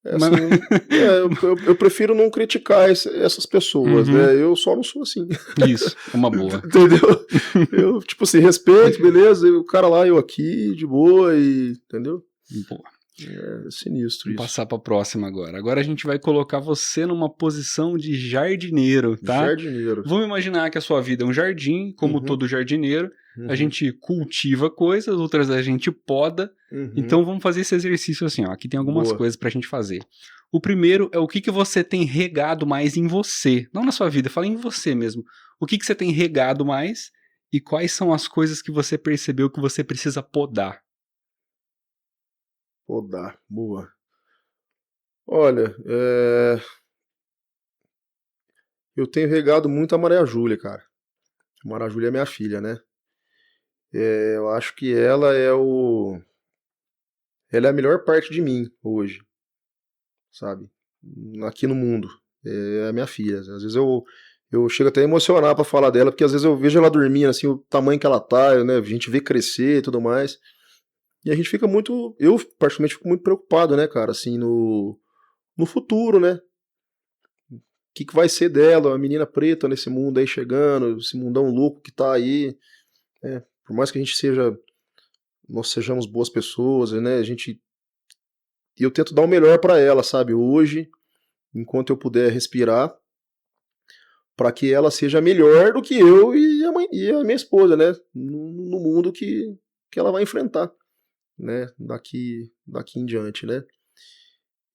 [SPEAKER 2] É
[SPEAKER 1] Mas...
[SPEAKER 2] assim, eu prefiro não criticar essas pessoas,
[SPEAKER 1] Uhum,
[SPEAKER 2] né? Eu só não sou assim.
[SPEAKER 1] isso, é uma boa.
[SPEAKER 2] Entendeu? Eu, tipo assim, respeito, beleza, e o cara lá, eu aqui, de boa, entendeu?
[SPEAKER 1] Boa.
[SPEAKER 2] É sinistro
[SPEAKER 1] Vamos
[SPEAKER 2] isso.
[SPEAKER 1] passar pra próxima agora. Agora a gente vai colocar você numa posição de jardineiro, tá?
[SPEAKER 2] Jardineiro.
[SPEAKER 1] Vamos imaginar que a sua vida é um jardim, como
[SPEAKER 2] Uhum,
[SPEAKER 1] todo jardineiro. A
[SPEAKER 2] uhum,
[SPEAKER 1] gente cultiva coisas, outras a gente poda.
[SPEAKER 2] uhum.
[SPEAKER 1] Então vamos fazer esse exercício assim, ó. Aqui tem algumas
[SPEAKER 2] Boa.
[SPEAKER 1] coisas pra gente fazer. O primeiro é o que você tem regado mais em você. Não na sua vida, fala em você mesmo. O que você tem regado mais e quais são as coisas que você percebeu que você precisa podar?
[SPEAKER 2] Podar. Boa. Olha, eu tenho regado muito a Maria Júlia, cara. A Maria Júlia é minha filha, né? Eu acho que ela é a melhor parte de mim hoje, sabe? Aqui no mundo. É a minha filha. Às vezes eu chego até a emocionar pra falar dela, porque às vezes eu vejo ela dormindo, assim, o tamanho que ela tá, né? A gente vê crescer e tudo mais. E a gente fica muito. Eu, particularmente, fico muito preocupado, né, cara, assim, no futuro, né? O que vai ser dela, a menina preta nesse mundo aí chegando, esse mundão louco que tá aí. Né? Por mais que a gente nós sejamos boas pessoas, né? E eu tento dar o melhor pra ela, sabe? Hoje, enquanto eu puder respirar, para que ela seja melhor do que eu e a minha esposa, né? No mundo que ela vai enfrentar, né? Daqui em diante, né?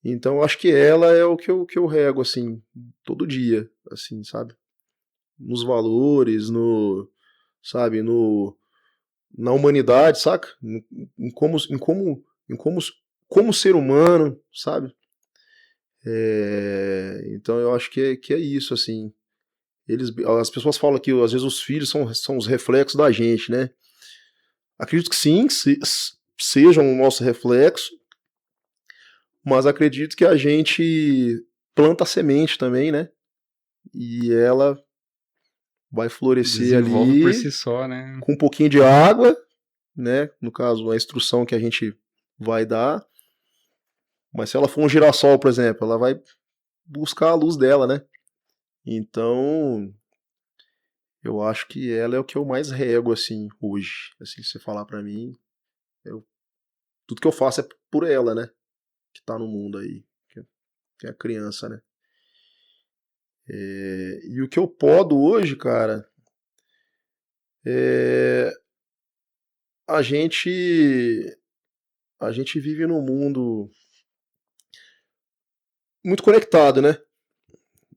[SPEAKER 2] Então eu acho que ela é o que eu rego, assim, todo dia, assim, sabe? Nos valores, sabe, na humanidade, saca? Como ser humano, sabe? Então eu acho que é isso, assim. As pessoas falam que às vezes os filhos são os reflexos da gente, né? Acredito que sim, sejam o nosso reflexo, mas acredito que a gente planta a semente também, né? E ela vai florescer
[SPEAKER 1] Desenvolve
[SPEAKER 2] ali
[SPEAKER 1] por si só, né?
[SPEAKER 2] com um pouquinho de água, né? No caso, a instrução que a gente vai dar. Mas se ela for um girassol, por exemplo, ela vai buscar a luz dela, né? Então, eu acho que ela é o que eu mais rego, assim, hoje. Assim, se você falar pra mim, tudo que eu faço é por ela, né? Que tá no mundo aí, que é a criança, né? E o que eu podo hoje, cara, é a gente a gente vive num mundo muito conectado, né?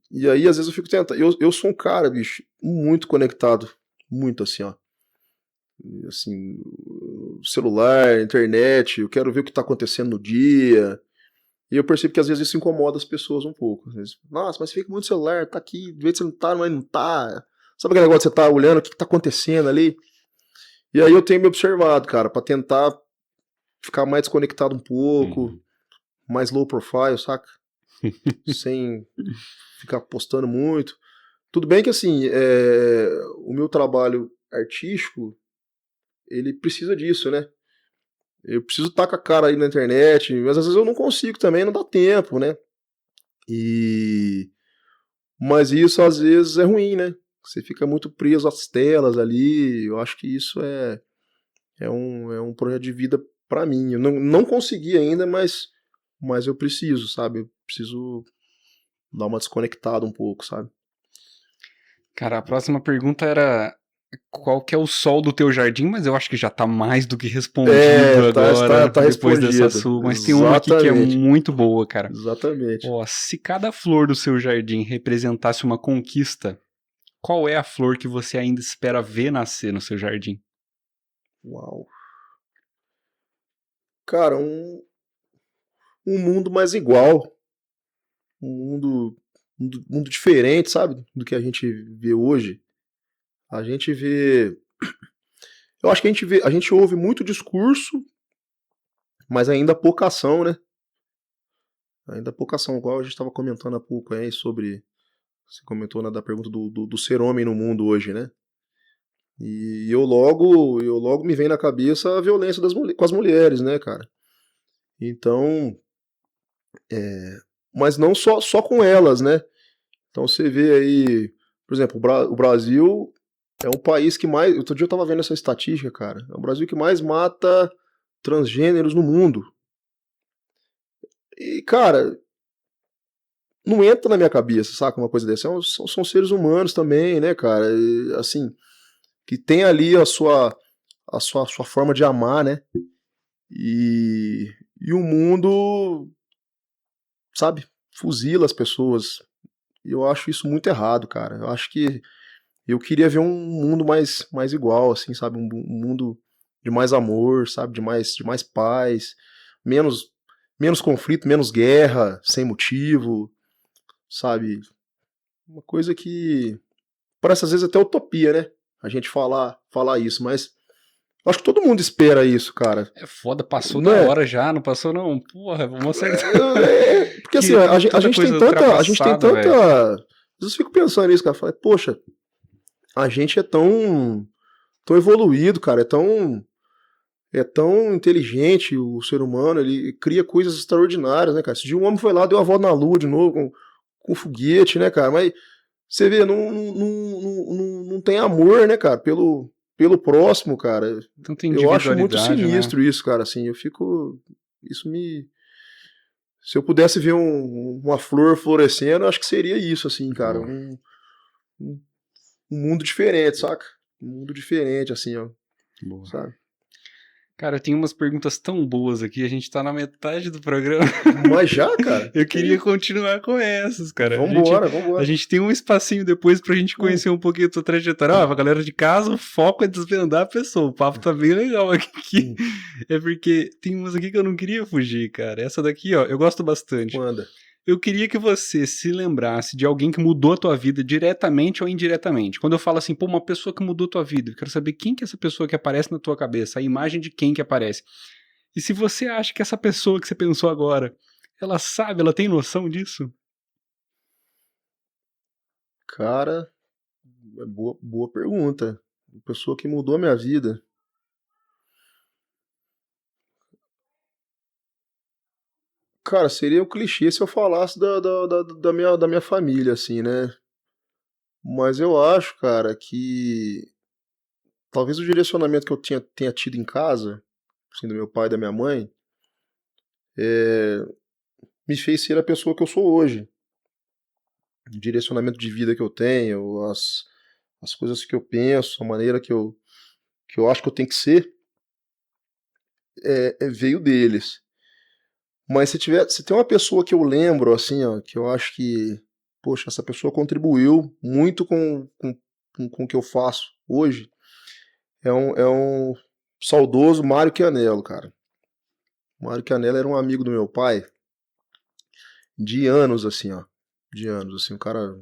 [SPEAKER 2] E aí, às vezes, eu fico tentando. Eu sou um cara, bicho, muito conectado. Muito assim, ó. Assim, celular, internet, eu quero ver o que tá acontecendo no dia. E eu percebo que às vezes isso incomoda as pessoas um pouco. Às vezes, nossa, mas você fica muito no celular, tá aqui, de vez você não tá, mas não tá. Sabe aquele negócio que você tá olhando, o que tá acontecendo ali? E aí eu tenho me observado, cara, pra tentar ficar mais desconectado um pouco, mais low profile, saca? Sem ficar postando muito. Tudo bem que, assim, o meu trabalho artístico, ele precisa disso, né? Eu preciso estar com a cara aí na internet, mas às vezes eu não consigo também, não dá tempo, né? Mas isso às vezes é ruim, né? Você fica muito preso às telas ali. Eu acho que isso é um projeto de vida pra mim. Eu não consegui ainda, mas eu preciso, sabe? Eu preciso dar uma desconectada um pouco, sabe?
[SPEAKER 1] Cara, a próxima pergunta era qual que é o sol do teu jardim, mas eu acho que já tá mais do que respondido agora,
[SPEAKER 2] Tá
[SPEAKER 1] depois dessa
[SPEAKER 2] respondido.
[SPEAKER 1] sua. Mas tem uma aqui que é
[SPEAKER 2] Exatamente.
[SPEAKER 1] muito boa, cara.
[SPEAKER 2] Exatamente.
[SPEAKER 1] Ó, se cada flor do seu jardim representasse uma conquista, qual é a flor que você ainda espera ver nascer no seu jardim?
[SPEAKER 2] Uau. Cara, um mundo mais igual. Um mundo diferente, sabe? Do que a gente vê hoje. A gente vê. Eu acho que a gente ouve muito discurso, mas ainda pouca ação, né? Ainda pouca ação, igual a gente estava comentando há pouco aí sobre. Você comentou da pergunta do ser homem no mundo hoje, né? E eu logo me vem na cabeça a violência com as mulheres, né, cara? Então, mas não só com elas, né? Então você vê aí, por exemplo, o Brasil é um país que mais. Outro dia eu tava vendo essa estatística, cara. É o Brasil que mais mata transgêneros no mundo. E, cara, não entra na minha cabeça, saca? Uma coisa dessa. São seres humanos também, né, cara? E, assim, que tem ali a sua forma de amar, né? E o mundo, sabe, fuzila as pessoas. E eu acho isso muito errado, cara. Eu acho que eu queria ver um mundo mais igual, assim, sabe? Um mundo de mais amor, sabe? De mais paz, menos conflito, menos guerra, sem motivo, sabe? Uma coisa que parece às vezes até utopia, né? A gente falar isso, mas acho que todo mundo espera isso, cara.
[SPEAKER 1] É foda, passou
[SPEAKER 2] Não
[SPEAKER 1] da
[SPEAKER 2] é?
[SPEAKER 1] hora já, não passou não? Porra, vamos acertar.
[SPEAKER 2] Porque assim,
[SPEAKER 1] Que
[SPEAKER 2] a gente, a
[SPEAKER 1] tanta
[SPEAKER 2] gente tem
[SPEAKER 1] coisa
[SPEAKER 2] tanta. A gente tem
[SPEAKER 1] ultrapassada,
[SPEAKER 2] tanta.
[SPEAKER 1] velho.
[SPEAKER 2] Às vezes eu fico pensando nisso, cara. Falei, poxa, a gente é tão evoluído, cara. É tão inteligente o ser humano. Ele cria coisas extraordinárias, né, cara? Esse dia um homem foi lá, deu a volta na lua de novo com foguete, né, cara? Mas você vê, não tem amor, né, cara? Pelo próximo, cara.
[SPEAKER 1] Tanta
[SPEAKER 2] Eu acho muito
[SPEAKER 1] individualidade, né?
[SPEAKER 2] sinistro isso, cara. Assim, eu fico. Isso me. Se eu pudesse ver uma flor florescendo, eu acho que seria isso, assim, cara.
[SPEAKER 1] Boa,
[SPEAKER 2] Um, um mundo diferente, saca? Um mundo diferente, assim, ó.
[SPEAKER 1] boa.
[SPEAKER 2] Sabe?
[SPEAKER 1] Cara, tem umas perguntas tão boas aqui, a gente tá na metade do programa.
[SPEAKER 2] Mas já, cara?
[SPEAKER 1] Eu queria continuar com essas, cara.
[SPEAKER 2] Vambora,
[SPEAKER 1] A
[SPEAKER 2] vambora.
[SPEAKER 1] gente tem um espacinho depois pra gente conhecer um pouquinho a tua trajetória. Ó, pra galera de casa, o foco é desvendar a pessoa. O papo tá bem legal aqui. É porque tem umas aqui que eu não queria fugir, cara. Essa daqui, ó, eu gosto bastante.
[SPEAKER 2] Manda.
[SPEAKER 1] Eu queria que você se lembrasse de alguém que mudou a tua vida diretamente ou indiretamente. Quando eu falo assim, pô, uma pessoa que mudou a tua vida, eu quero saber quem que é essa pessoa que aparece na tua cabeça, a imagem de quem que aparece. E se você acha que essa pessoa que você pensou agora, ela sabe, ela tem noção disso?
[SPEAKER 2] Cara, boa pergunta. Uma pessoa que mudou a minha vida. Cara, seria um clichê se eu falasse da minha família, assim, né? Mas eu acho, cara, que talvez o direcionamento que eu tenha tido em casa, assim, do meu pai e da minha mãe, me fez ser a pessoa que eu sou hoje. O direcionamento de vida que eu tenho, as coisas que eu penso, a maneira que eu acho que eu tenho que ser, veio deles. Mas se tem uma pessoa que eu lembro, assim, ó, que eu acho que, poxa, essa pessoa contribuiu muito com o que eu faço hoje, é um saudoso Mário Chianello, cara. O Mário Chianello era um amigo do meu pai de anos, assim, ó. De anos, assim, um cara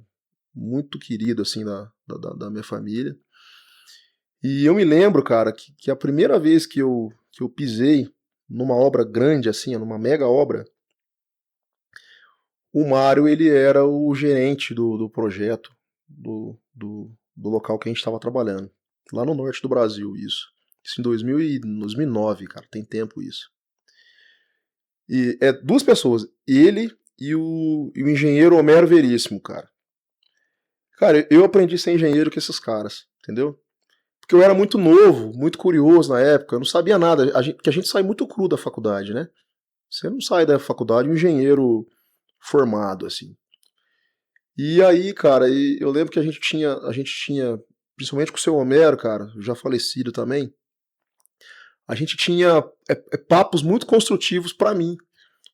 [SPEAKER 2] muito querido, assim, da minha família. E eu me lembro, cara, que a primeira vez que eu pisei numa obra grande, assim, numa mega obra, o Mário, ele era o gerente do projeto, do local que a gente estava trabalhando. Lá no norte do Brasil, isso. Isso em 2009, cara, tem tempo isso. E é duas pessoas, ele e o engenheiro Homero Veríssimo, cara. Cara, eu aprendi a ser engenheiro com esses caras, entendeu? Porque eu era muito novo, muito curioso na época, eu não sabia nada, porque a gente sai muito cru da faculdade, né? Você não sai da faculdade um engenheiro formado, assim. E aí, cara, eu lembro que a gente tinha, principalmente com o seu Homero, cara, já falecido também, a gente tinha papos muito construtivos pra mim.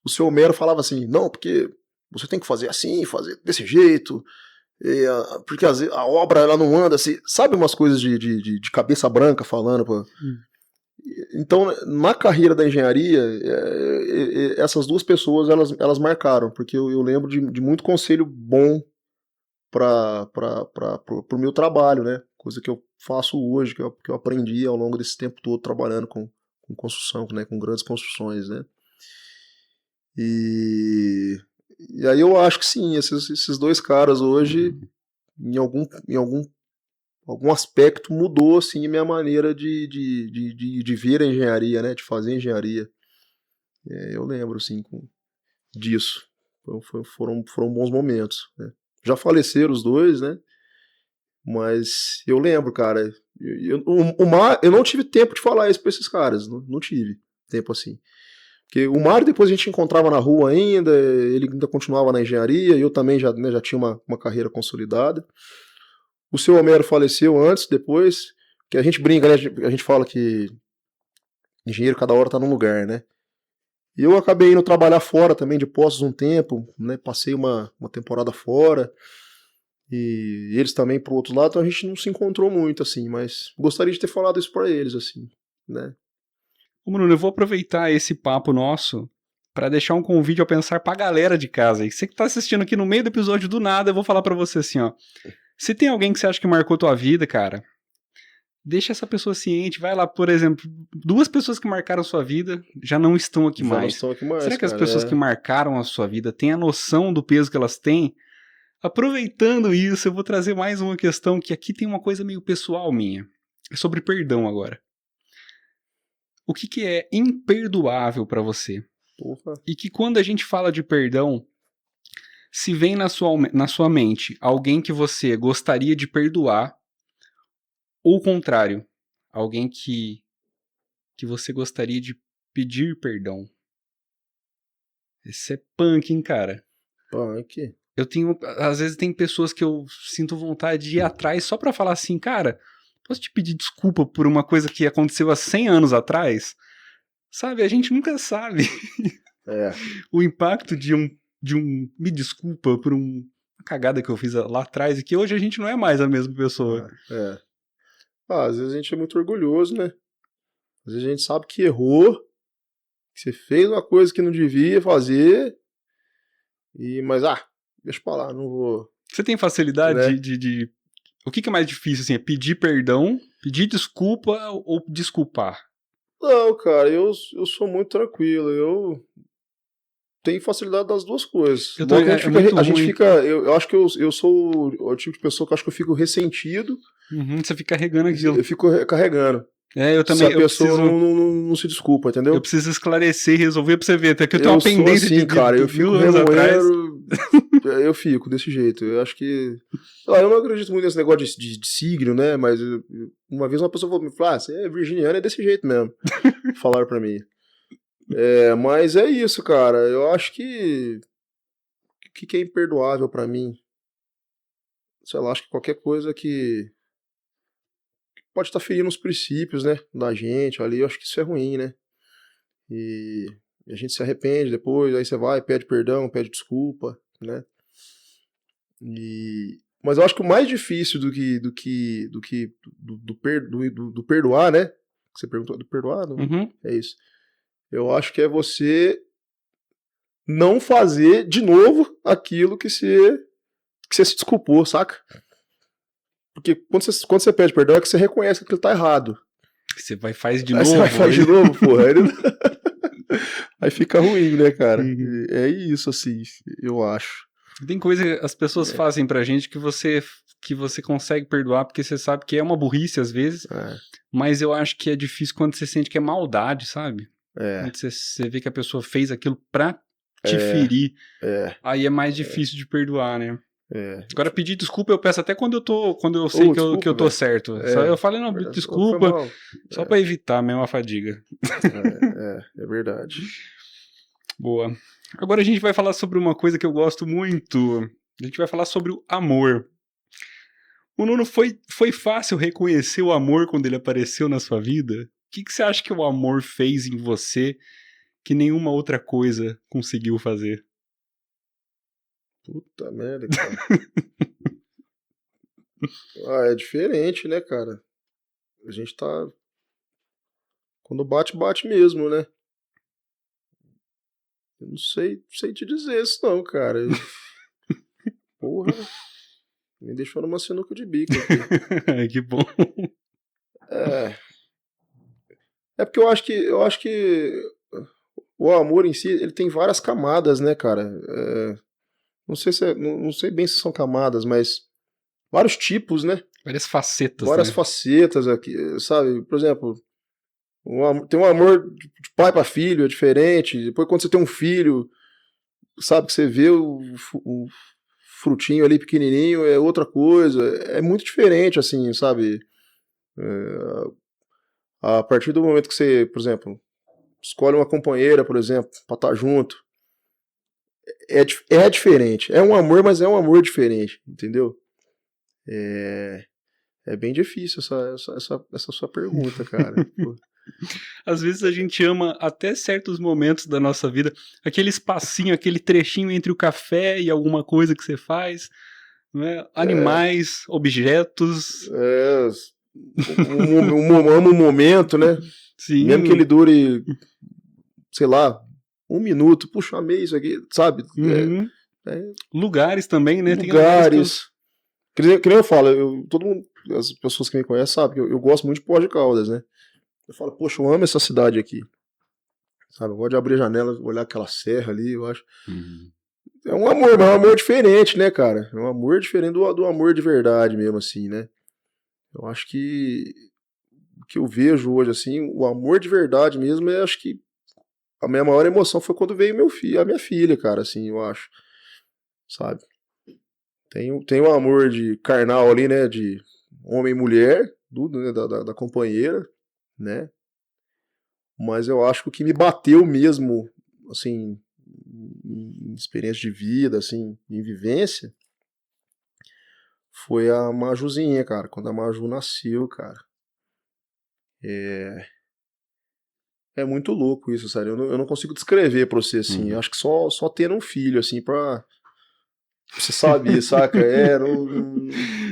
[SPEAKER 2] O seu Homero falava assim, não, porque você tem que fazer assim, fazer desse jeito, porque a obra ela não anda assim, sabe umas coisas de cabeça branca falando, pô. Então, na carreira da engenharia, essas duas pessoas, elas marcaram, porque eu lembro de muito conselho bom para o meu trabalho, né? Coisa que eu faço hoje, que eu aprendi ao longo desse tempo todo trabalhando com construção, né? Com grandes construções, né? E aí eu acho que sim, esses dois caras hoje, em algum aspecto, mudou assim, a minha maneira de ver a engenharia, né? De fazer engenharia. Eu lembro assim, disso. Foram bons momentos, né? Já faleceram os dois, né? Mas eu lembro, cara. Eu não tive tempo de falar isso pra esses caras. Não tive tempo assim. Porque o Mário depois a gente encontrava na rua ainda, ele ainda continuava na engenharia, eu também já tinha uma carreira consolidada. O seu Homero faleceu antes, depois, que a gente brinca, né? A gente fala que engenheiro cada hora tá num lugar, né? E eu acabei indo trabalhar fora também de Poços um tempo, né? Passei uma temporada fora. E eles também pro outro lado, então a gente não se encontrou muito, assim, mas gostaria de ter falado isso pra eles, assim, né?
[SPEAKER 1] Ô, Bruno, eu vou aproveitar esse papo nosso pra deixar um convite ao pensar pra galera de casa. E você que tá assistindo aqui no meio do episódio do nada, eu vou falar pra você assim, ó. Se tem alguém que você acha que marcou tua vida, cara, deixa essa pessoa ciente, vai lá, por exemplo, duas pessoas que marcaram sua vida já não estão aqui mais.
[SPEAKER 2] Estão aqui mais.
[SPEAKER 1] Será que
[SPEAKER 2] cara,
[SPEAKER 1] as pessoas que marcaram a sua vida têm a noção do peso que elas têm? Aproveitando isso, eu vou trazer mais uma questão que aqui tem uma coisa meio pessoal minha. É sobre perdão agora. O que é imperdoável pra você?
[SPEAKER 2] Porra.
[SPEAKER 1] E que quando a gente fala de perdão, se vem na sua mente alguém que você gostaria de perdoar, ou o contrário, alguém que você gostaria de pedir perdão. Esse é punk, hein, cara?
[SPEAKER 2] Punk.
[SPEAKER 1] Às vezes tem pessoas que eu sinto vontade de ir atrás só pra falar assim, cara, posso te pedir desculpa por uma coisa que aconteceu há 100 anos atrás? sabe? A gente nunca sabe o impacto de um me desculpa por uma cagada que eu fiz lá atrás e que hoje a gente não é mais a mesma pessoa.
[SPEAKER 2] Às vezes a gente é muito orgulhoso, né? Às vezes a gente sabe que errou, que você fez uma coisa que não devia fazer, mas deixa pra lá, não vou...
[SPEAKER 1] Você tem facilidade,
[SPEAKER 2] né?
[SPEAKER 1] de... O que é mais difícil, assim? É pedir perdão, pedir desculpa ou desculpar?
[SPEAKER 2] Não, cara, eu sou muito tranquilo, eu tenho facilidade das duas coisas. Eu acho que eu sou o tipo de pessoa que eu acho que eu fico ressentido.
[SPEAKER 1] Você fica carregando aquilo.
[SPEAKER 2] Eu fico carregando.
[SPEAKER 1] Eu também.
[SPEAKER 2] Se a pessoa não se desculpa, entendeu?
[SPEAKER 1] Eu preciso esclarecer e resolver pra você ver. Até que eu tenho uma pendência
[SPEAKER 2] assim, cara, eu fico remoendo, eu fico desse jeito. Eu acho que... eu não acredito muito nesse negócio de signo, né? Mas uma vez uma pessoa me falou, você é virginiano, é desse jeito mesmo. Falaram pra mim. Mas é isso, cara. Eu acho que é imperdoável pra mim. Sei lá, acho que qualquer coisa que pode estar ferindo os princípios, né, da gente ali, eu acho que isso é ruim, né? E a gente se arrepende depois, aí você vai, pede perdão, pede desculpa, né? Mas eu acho que o mais difícil do perdoar, né? Você perguntou do perdoar, não? É isso. Eu acho que é você não fazer de novo aquilo que você se desculpou, saca? Porque quando você pede perdão é que você reconhece que aquilo tá errado.
[SPEAKER 1] Você vai faz de novo.
[SPEAKER 2] Você vai faz de novo, porra. Aí fica ruim, né, cara? É isso, assim, eu acho.
[SPEAKER 1] Tem coisa que as pessoas fazem pra gente que você consegue perdoar porque você sabe que é uma burrice às vezes, mas eu acho que é difícil quando você sente que é maldade, sabe? Quando você vê que a pessoa fez aquilo pra te ferir, aí é mais difícil de perdoar, né? Agora, pedir desculpa eu peço até quando eu sei que eu tô certo. Só eu falo, não, desculpa, só pra evitar mesmo a fadiga.
[SPEAKER 2] É verdade.
[SPEAKER 1] Boa. Agora a gente vai falar sobre uma coisa que eu gosto muito. A gente vai falar sobre o amor. O Nuno, foi fácil reconhecer o amor quando ele apareceu na sua vida? O que você acha que o amor fez em você que nenhuma outra coisa conseguiu fazer?
[SPEAKER 2] Puta merda, cara. É diferente, né, cara? A gente tá... Quando bate, bate mesmo, né? Eu não sei te dizer isso não, cara. Porra, me deixou numa sinuca de bico aqui.
[SPEAKER 1] Que bom.
[SPEAKER 2] Porque eu acho que o amor em si, ele tem várias camadas, né, cara? Não sei bem se são camadas, mas vários tipos, né?
[SPEAKER 1] Várias facetas,
[SPEAKER 2] várias facetas aqui, sabe? Por exemplo, tem um amor de pai para filho, é diferente. Depois quando você tem um filho, sabe, que você vê o frutinho ali pequenininho, é outra coisa. É muito diferente, assim, sabe? A partir do momento que você, por exemplo, escolhe uma companheira, por exemplo, pra estar junto, é diferente. É um amor, mas é um amor diferente, entendeu? É bem difícil essa sua pergunta, cara.
[SPEAKER 1] Às vezes a gente ama até certos momentos da nossa vida, aquele espacinho, aquele trechinho entre o café e alguma coisa que você faz, né? Animais, objetos.
[SPEAKER 2] Ama um momento, né?
[SPEAKER 1] Sim.
[SPEAKER 2] Mesmo que ele dure, sei lá, 1 minuto. Puxa, amei isso aqui, sabe?
[SPEAKER 1] Lugares também, né?
[SPEAKER 2] Lugares. Que nem eu falo, todo mundo, as pessoas que me conhecem sabem que eu gosto muito de Poços de Caldas, né? Eu falo, poxa, eu amo essa cidade aqui. Sabe, eu gosto de abrir a janela, olhar aquela serra ali, eu acho. É um amor, mas é um amor diferente, né, cara? É um amor diferente do amor de verdade mesmo, assim, né? Eu acho que o que eu vejo hoje, assim, o amor de verdade mesmo, eu acho que a minha maior emoção foi quando veio a minha filha, cara, assim, eu acho. Sabe? Tem um amor de carnal ali, né, de homem e mulher, tudo, né, da companheira, né? Mas eu acho que o que me bateu mesmo, assim, em experiência de vida, assim, em vivência, foi a Majuzinha, cara. Quando a Maju nasceu, cara. É muito louco isso, sério. Eu não consigo descrever pra você, assim. Eu acho que só tendo um filho, assim, pra você saber, saca? Não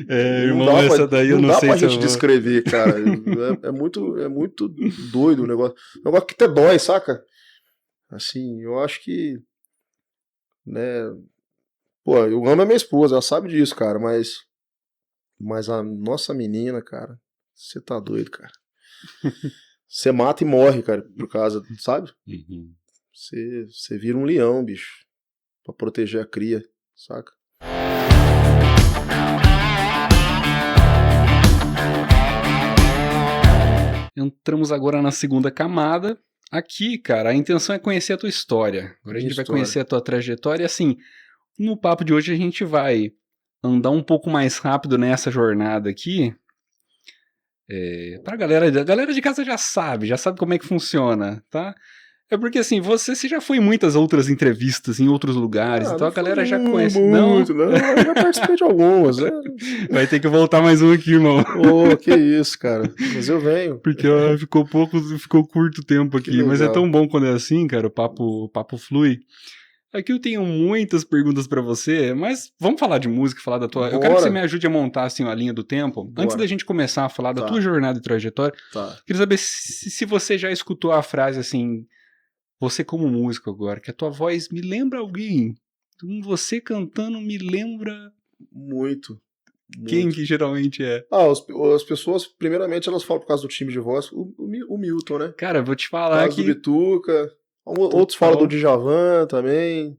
[SPEAKER 1] Irmão,
[SPEAKER 2] dá
[SPEAKER 1] essa daí eu
[SPEAKER 2] não
[SPEAKER 1] não
[SPEAKER 2] dá
[SPEAKER 1] sei
[SPEAKER 2] pra
[SPEAKER 1] se eu
[SPEAKER 2] gente
[SPEAKER 1] vou.
[SPEAKER 2] descrever, cara. É muito doido o negócio. O negócio que até dói, saca? Assim, eu acho que, né? Pô, eu amo a minha esposa, ela sabe disso, cara, mas a nossa menina, cara, você tá doido, cara. Você mata e morre, cara, por causa, sabe?
[SPEAKER 1] Uhum.
[SPEAKER 2] Você vira um leão, bicho, pra proteger a cria, saca?
[SPEAKER 1] Entramos agora na segunda camada. Aqui, cara, a intenção é conhecer a tua história. Agora a
[SPEAKER 2] Minha
[SPEAKER 1] gente vai
[SPEAKER 2] história.
[SPEAKER 1] conhecer a tua trajetória. E assim, no papo de hoje a gente vai andar um pouco mais rápido nessa jornada aqui. Pra galera, a galera de casa já sabe como é que funciona, tá? É porque assim, você já foi em muitas outras entrevistas em outros lugares,
[SPEAKER 2] Ah,
[SPEAKER 1] então
[SPEAKER 2] não
[SPEAKER 1] a
[SPEAKER 2] foi
[SPEAKER 1] galera já conhece. Não?
[SPEAKER 2] muito, não. Eu já participei de algumas, né?
[SPEAKER 1] Vai ter que voltar mais um aqui, irmão.
[SPEAKER 2] Ô, que isso, cara. Mas eu venho.
[SPEAKER 1] Porque ó, ficou curto tempo
[SPEAKER 2] Que
[SPEAKER 1] aqui, mas é
[SPEAKER 2] legal.
[SPEAKER 1] tão bom quando é assim, cara, o papo flui. Aqui eu tenho muitas perguntas pra você, mas vamos falar de música, falar da tua. Eu quero que você me
[SPEAKER 2] Bora.
[SPEAKER 1] ajude a montar assim a linha do tempo. Antes da
[SPEAKER 2] Bora.
[SPEAKER 1] gente começar a falar da tua
[SPEAKER 2] Tá,
[SPEAKER 1] jornada e trajetória,
[SPEAKER 2] tá.
[SPEAKER 1] queria saber se você já escutou a frase assim, você como músico agora, que a tua voz me lembra alguém. Você cantando me lembra
[SPEAKER 2] Muito,
[SPEAKER 1] quem
[SPEAKER 2] muito.
[SPEAKER 1] que geralmente é.
[SPEAKER 2] Ah, as pessoas, primeiramente, elas falam por causa do time de voz, o Milton, né?
[SPEAKER 1] Cara, vou te
[SPEAKER 2] Por
[SPEAKER 1] falar
[SPEAKER 2] causa do
[SPEAKER 1] que
[SPEAKER 2] Bituca. Outros falam do
[SPEAKER 1] total.
[SPEAKER 2] Djavan também,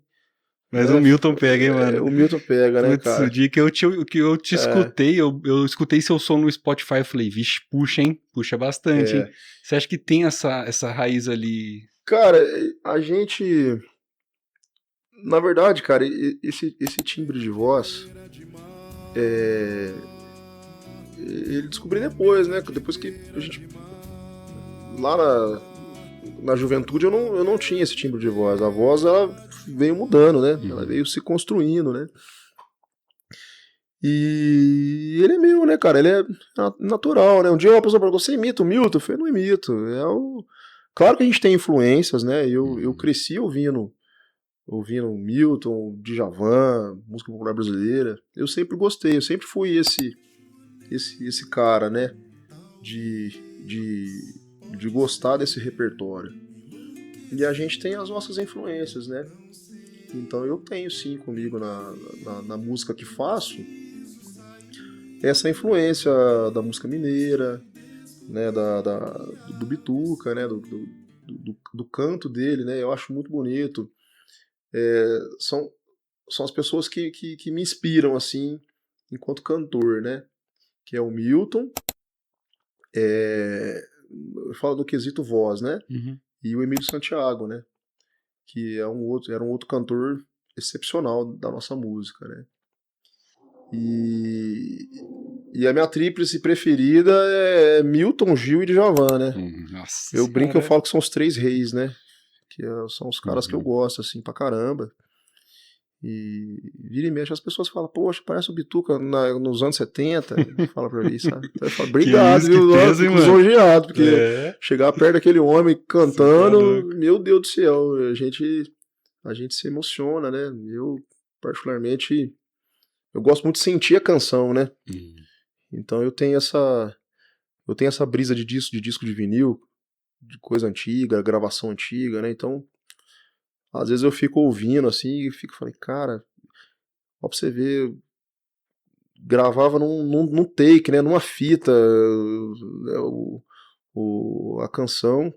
[SPEAKER 1] Mas o
[SPEAKER 2] né?
[SPEAKER 1] Milton pega, hein, mano?
[SPEAKER 2] O Milton pega, né,
[SPEAKER 1] Putz, o
[SPEAKER 2] cara?
[SPEAKER 1] dia que eu te
[SPEAKER 2] É,
[SPEAKER 1] escutei, eu escutei seu som no Spotify, eu falei, vixe, puxa, hein? Puxa bastante, hein?
[SPEAKER 2] é.
[SPEAKER 1] Você acha que tem essa raiz ali?
[SPEAKER 2] Cara, a gente. Na verdade, cara, esse timbre de voz. Ele descobri depois, né? Depois que a gente. Lá na juventude eu não tinha esse timbre de voz. A voz, ela veio mudando, né? Ela
[SPEAKER 1] Uhum.
[SPEAKER 2] veio se construindo, né? E ele é meu, né, cara? Ele é natural, né? Um dia uma pessoa perguntou, você imita o Milton? Eu falei, não imito. Claro que a gente tem influências, né? Eu
[SPEAKER 1] Uhum.
[SPEAKER 2] cresci ouvindo Milton, Djavan, música popular brasileira. Eu sempre gostei, eu sempre fui esse cara, né? De, de, de gostar desse repertório. E a gente tem as nossas influências, né? Então eu tenho sim comigo na música que faço essa influência da música mineira, né? Do Bituca, né? Do canto dele, né? Eu acho muito bonito. São as pessoas que me inspiram assim enquanto cantor, né? Que é o Milton, eu falo do quesito voz, né?
[SPEAKER 1] Uhum.
[SPEAKER 2] E o Emílio Santiago, né? Que era um outro cantor excepcional da nossa música, né? E, e a minha tríplice preferida é Milton, Gil e Djavan, né?
[SPEAKER 1] Nossa
[SPEAKER 2] Eu brinco, eu
[SPEAKER 1] senhora.
[SPEAKER 2] falo que são os três reis, né? São os caras que eu
[SPEAKER 1] Uhum.
[SPEAKER 2] gosto, assim, pra caramba. E vira e mexe, as pessoas falam, poxa, parece o Bituca nos anos 70. Fala pra mim, sabe? Então eu falo,
[SPEAKER 1] Que
[SPEAKER 2] obrigado,
[SPEAKER 1] isso, que
[SPEAKER 2] viu? Eu
[SPEAKER 1] peso, hein,
[SPEAKER 2] fico
[SPEAKER 1] mano?
[SPEAKER 2] lisonjeado, porque
[SPEAKER 1] É,
[SPEAKER 2] chegar perto daquele homem
[SPEAKER 1] você tá
[SPEAKER 2] cantando,
[SPEAKER 1] louco.
[SPEAKER 2] meu Deus do céu, a gente se emociona, né? Eu, particularmente, eu gosto muito de sentir a canção, né?
[SPEAKER 1] Uhum.
[SPEAKER 2] Então eu tenho essa brisa de disco de vinil, de coisa antiga, gravação antiga, né? Então, às vezes eu fico ouvindo assim e falei, cara, ó pra você ver, gravava num take, né? Numa fita, né, a canção,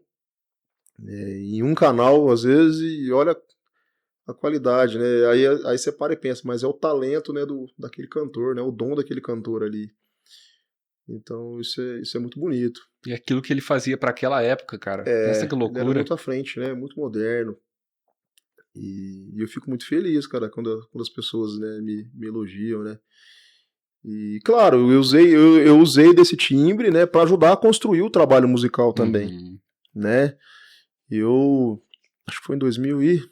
[SPEAKER 2] em um canal, às vezes, e olha a qualidade, né? Aí você para e pensa, mas é o talento, né, daquele cantor, né? O dom daquele cantor ali. Então isso é muito bonito.
[SPEAKER 1] E aquilo que ele fazia pra aquela época, cara. Pensa que
[SPEAKER 2] Ele era
[SPEAKER 1] loucura.
[SPEAKER 2] muito à frente, né? Muito moderno. E eu fico muito feliz, cara, quando as pessoas, né, me elogiam, né? E claro, eu usei desse timbre, né, para ajudar a construir o trabalho musical também,
[SPEAKER 1] Uhum.
[SPEAKER 2] né? Eu acho que foi em 2000 deixa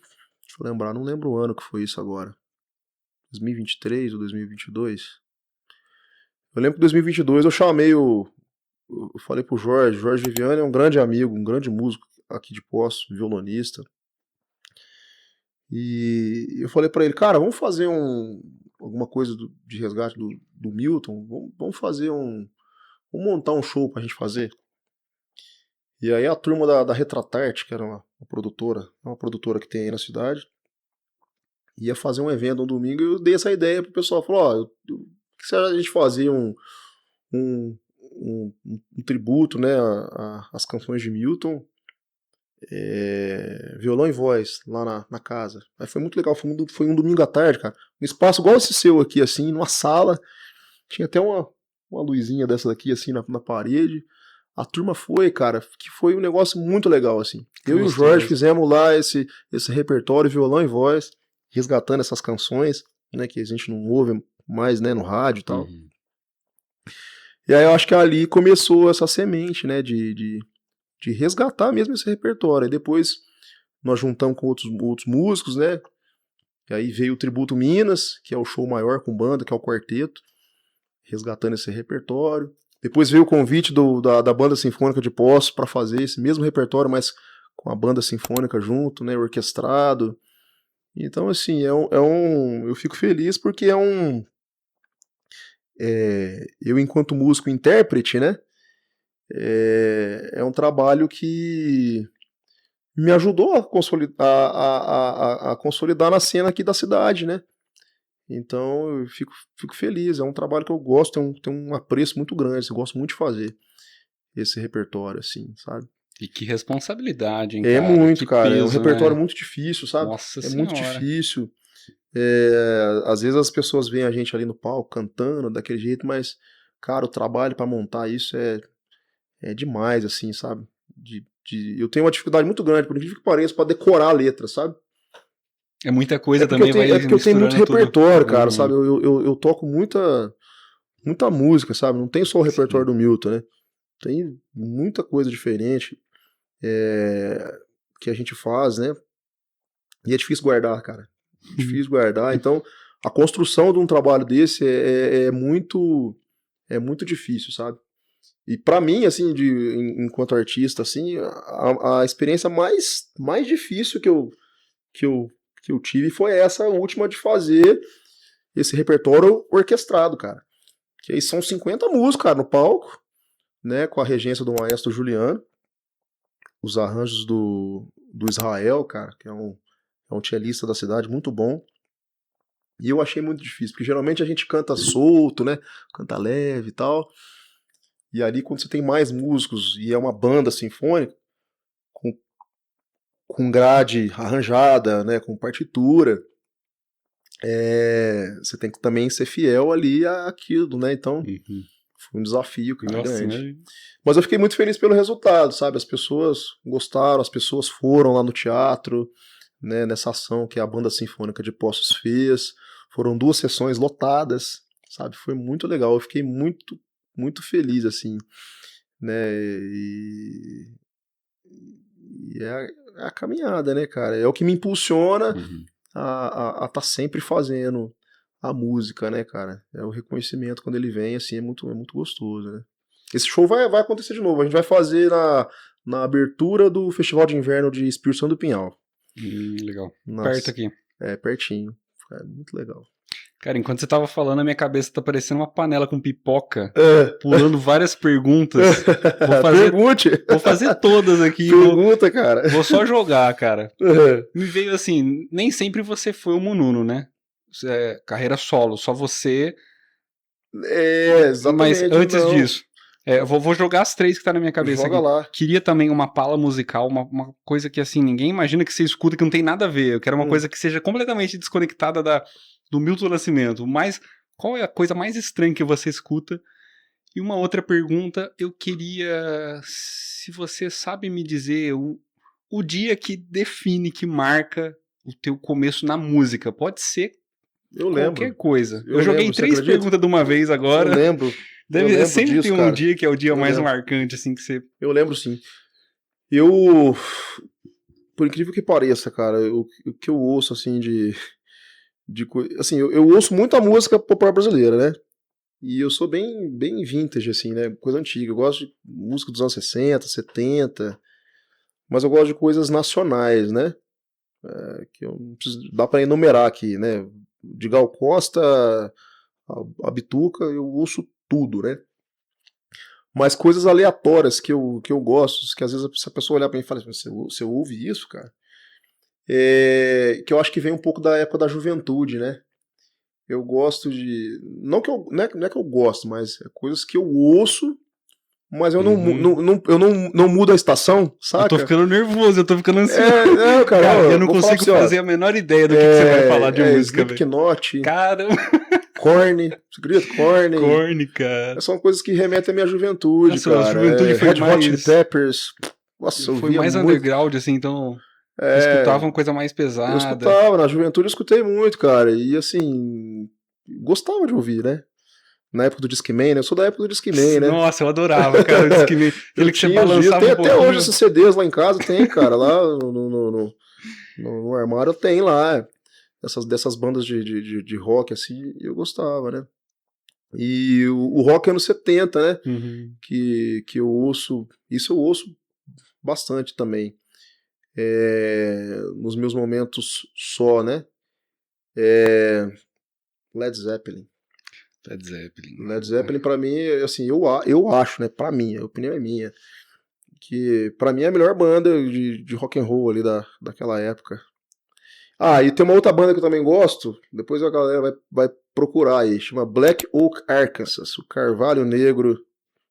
[SPEAKER 2] eu lembrar, não lembro o ano que foi isso agora. 2023 ou 2022? Eu lembro que em 2022 eu chamei eu falei pro Jorge Viviane é um grande amigo, um grande músico, aqui de Poços, violonista. E eu falei pra ele, cara, vamos fazer alguma coisa de resgate do Milton, vamos fazer vamos montar um show pra gente fazer. E aí a turma da Retratarte, que era uma produtora que tem aí na cidade, ia fazer um evento no domingo, e eu dei essa ideia pro pessoal, falou, ó, o que se a gente fazia um tributo, né, às canções de Milton, violão e voz lá na casa. Aí foi muito legal, foi um domingo à tarde, cara, um espaço igual esse seu aqui, assim, numa sala, tinha até uma luzinha dessa daqui, assim, na parede. A turma foi, cara, que foi um negócio muito legal, assim. Eu e o Jorge fizemos lá esse repertório, violão e voz, resgatando essas canções, né, que a gente não ouve mais, né, no rádio e tal.
[SPEAKER 1] Uhum.
[SPEAKER 2] E aí eu acho que ali começou essa semente, né, de resgatar mesmo esse repertório. E depois nós juntamos com outros músicos, né, e aí veio o Tributo Minas, que é o show maior com banda, que é o quarteto, resgatando esse repertório. Depois veio o convite da Banda Sinfônica de Poços para fazer esse mesmo repertório, mas com a banda sinfônica junto, né, orquestrado. Então, assim, eu fico feliz porque eu enquanto músico intérprete, né, é um trabalho que me ajudou a consolidar na cena aqui da cidade, né. Então eu fico feliz, é um trabalho que eu gosto, tem um apreço muito grande, eu gosto muito de fazer esse repertório, assim, sabe?
[SPEAKER 1] E que responsabilidade, hein,
[SPEAKER 2] É
[SPEAKER 1] cara?
[SPEAKER 2] muito,
[SPEAKER 1] Que
[SPEAKER 2] cara, é um
[SPEAKER 1] peso,
[SPEAKER 2] repertório
[SPEAKER 1] né?
[SPEAKER 2] muito difícil, sabe?
[SPEAKER 1] Nossa
[SPEAKER 2] É muito
[SPEAKER 1] Senhora.
[SPEAKER 2] difícil. Às vezes as pessoas veem a gente ali no palco cantando daquele jeito, mas, cara, o trabalho pra montar isso é demais, assim, sabe? Eu tenho uma dificuldade muito grande, por incrível que pareça, pra decorar a letra, sabe?
[SPEAKER 1] É muita coisa também, vai
[SPEAKER 2] É porque eu tenho muito
[SPEAKER 1] misturando tudo.
[SPEAKER 2] repertório, cara, sabe? Eu toco muita música, sabe? Não tem só o repertório do Milton, né? Tem muita coisa diferente que a gente faz, né? E é difícil guardar, cara. Difícil guardar. Então, a construção de um trabalho desse é muito difícil, sabe? E pra mim, assim, enquanto artista, assim, a experiência mais difícil que eu tive foi essa última de fazer esse repertório orquestrado, cara. Que aí são 50 músicos, cara, no palco, né, com a regência do maestro Juliano, os arranjos do Israel, cara, que é um cellista da cidade muito bom. E eu achei muito difícil, porque geralmente a gente canta solto, né, canta leve e tal. E ali quando você tem mais músicos e é uma banda sinfônica, com grade arranjada, né, com partitura, você tem que também ser fiel ali àquilo, né? Então, foi um desafio, cara, grande. Mas eu fiquei muito feliz pelo resultado, sabe? As pessoas gostaram, as pessoas foram lá no teatro, né, nessa ação que a Banda Sinfônica de Poços fez. Foram 2 sessões lotadas, sabe? Foi muito legal. Eu fiquei muito, muito feliz, assim, né? E é a caminhada, né, cara? É o que me impulsiona a estar sempre fazendo a música, né, cara? É o reconhecimento quando ele vem, assim, é muito gostoso, né? Esse show vai acontecer de novo. A gente vai fazer na abertura do Festival de Inverno de Espírito Santo do Pinhal.
[SPEAKER 1] Legal.
[SPEAKER 2] Nossa,
[SPEAKER 1] Perto aqui.
[SPEAKER 2] Pertinho. É muito legal.
[SPEAKER 1] Cara, enquanto você tava falando, a minha cabeça tá parecendo uma panela com pipoca, pulando várias perguntas. Vou fazer todas aqui.
[SPEAKER 2] Pergunta, cara.
[SPEAKER 1] Vou só jogar, cara. Me veio assim, nem sempre você foi o Mununo, né? Carreira solo, só você.
[SPEAKER 2] Exatamente.
[SPEAKER 1] Mas antes disso, vou jogar as 3 que tá na minha cabeça.
[SPEAKER 2] Joga
[SPEAKER 1] aqui.
[SPEAKER 2] lá.
[SPEAKER 1] Queria também uma pala musical, uma coisa que assim, ninguém imagina que você escuta, que não tem nada a ver. Eu quero uma coisa que seja completamente desconectada do Milton Nascimento. Mas qual é a coisa mais estranha que você escuta? E uma outra pergunta, eu queria, se você sabe me dizer o dia que define, que marca o teu começo na música. Pode ser qualquer coisa. Eu joguei 3 perguntas de uma vez agora.
[SPEAKER 2] Eu lembro.
[SPEAKER 1] Sempre
[SPEAKER 2] disso,
[SPEAKER 1] tem um
[SPEAKER 2] cara.
[SPEAKER 1] dia que é o dia mais marcante, assim, que você...
[SPEAKER 2] Eu lembro, sim. Por incrível que pareça, cara, o que eu ouço, assim, assim, eu ouço muita música popular brasileira, né? E eu sou bem vintage, assim, né? Coisa antiga. Eu gosto de música dos anos 60, 70. mas eu gosto de coisas nacionais, né? Que eu não preciso, dá pra enumerar aqui, né? De Gal Costa a Bituca, eu ouço tudo, né? Mas coisas aleatórias que eu gosto, que às vezes se a pessoa olhar pra mim e fala assim, você ouve isso, cara? Que eu acho que vem um pouco da época da juventude, né? Eu gosto de... Não é que eu gosto, mas é coisas que eu ouço, mas eu não mudo a estação, saca?
[SPEAKER 1] Eu tô ficando nervoso, eu tô ficando ansioso.
[SPEAKER 2] Cara,
[SPEAKER 1] eu não consigo fazer a menor ideia do que você vai falar de música, velho.
[SPEAKER 2] Slipknot.
[SPEAKER 1] Caramba.
[SPEAKER 2] Korn, você acredita?
[SPEAKER 1] Korn, cara.
[SPEAKER 2] São coisas que remetem à minha juventude,
[SPEAKER 1] nossa,
[SPEAKER 2] cara.
[SPEAKER 1] A juventude foi
[SPEAKER 2] Red Hot Chili Peppers. Nossa,
[SPEAKER 1] foi mais muito underground, assim, então... escutava uma coisa mais pesada.
[SPEAKER 2] Eu escutava, na juventude eu escutei muito, cara. E assim, gostava de ouvir, né? Na época do Discman, né? Eu sou da época do Discman, né?
[SPEAKER 1] Nossa, eu adorava, cara, o Discman. Aquele que você balançava
[SPEAKER 2] tem até hoje esses CDs lá em casa, tem, cara. Lá no armário tem lá. Dessas bandas de rock, assim, eu gostava, né? E o rock anos 70, né? Que eu ouço... Isso eu ouço bastante também. Nos meus momentos só, né? Led Zeppelin. Led Zeppelin pra mim, assim, eu acho, né? Pra mim, a opinião é minha, que pra mim é a melhor banda de rock and roll ali daquela época. E tem uma outra banda que eu também gosto, depois a galera vai procurar aí, chama Black Oak Arkansas, o Carvalho Negro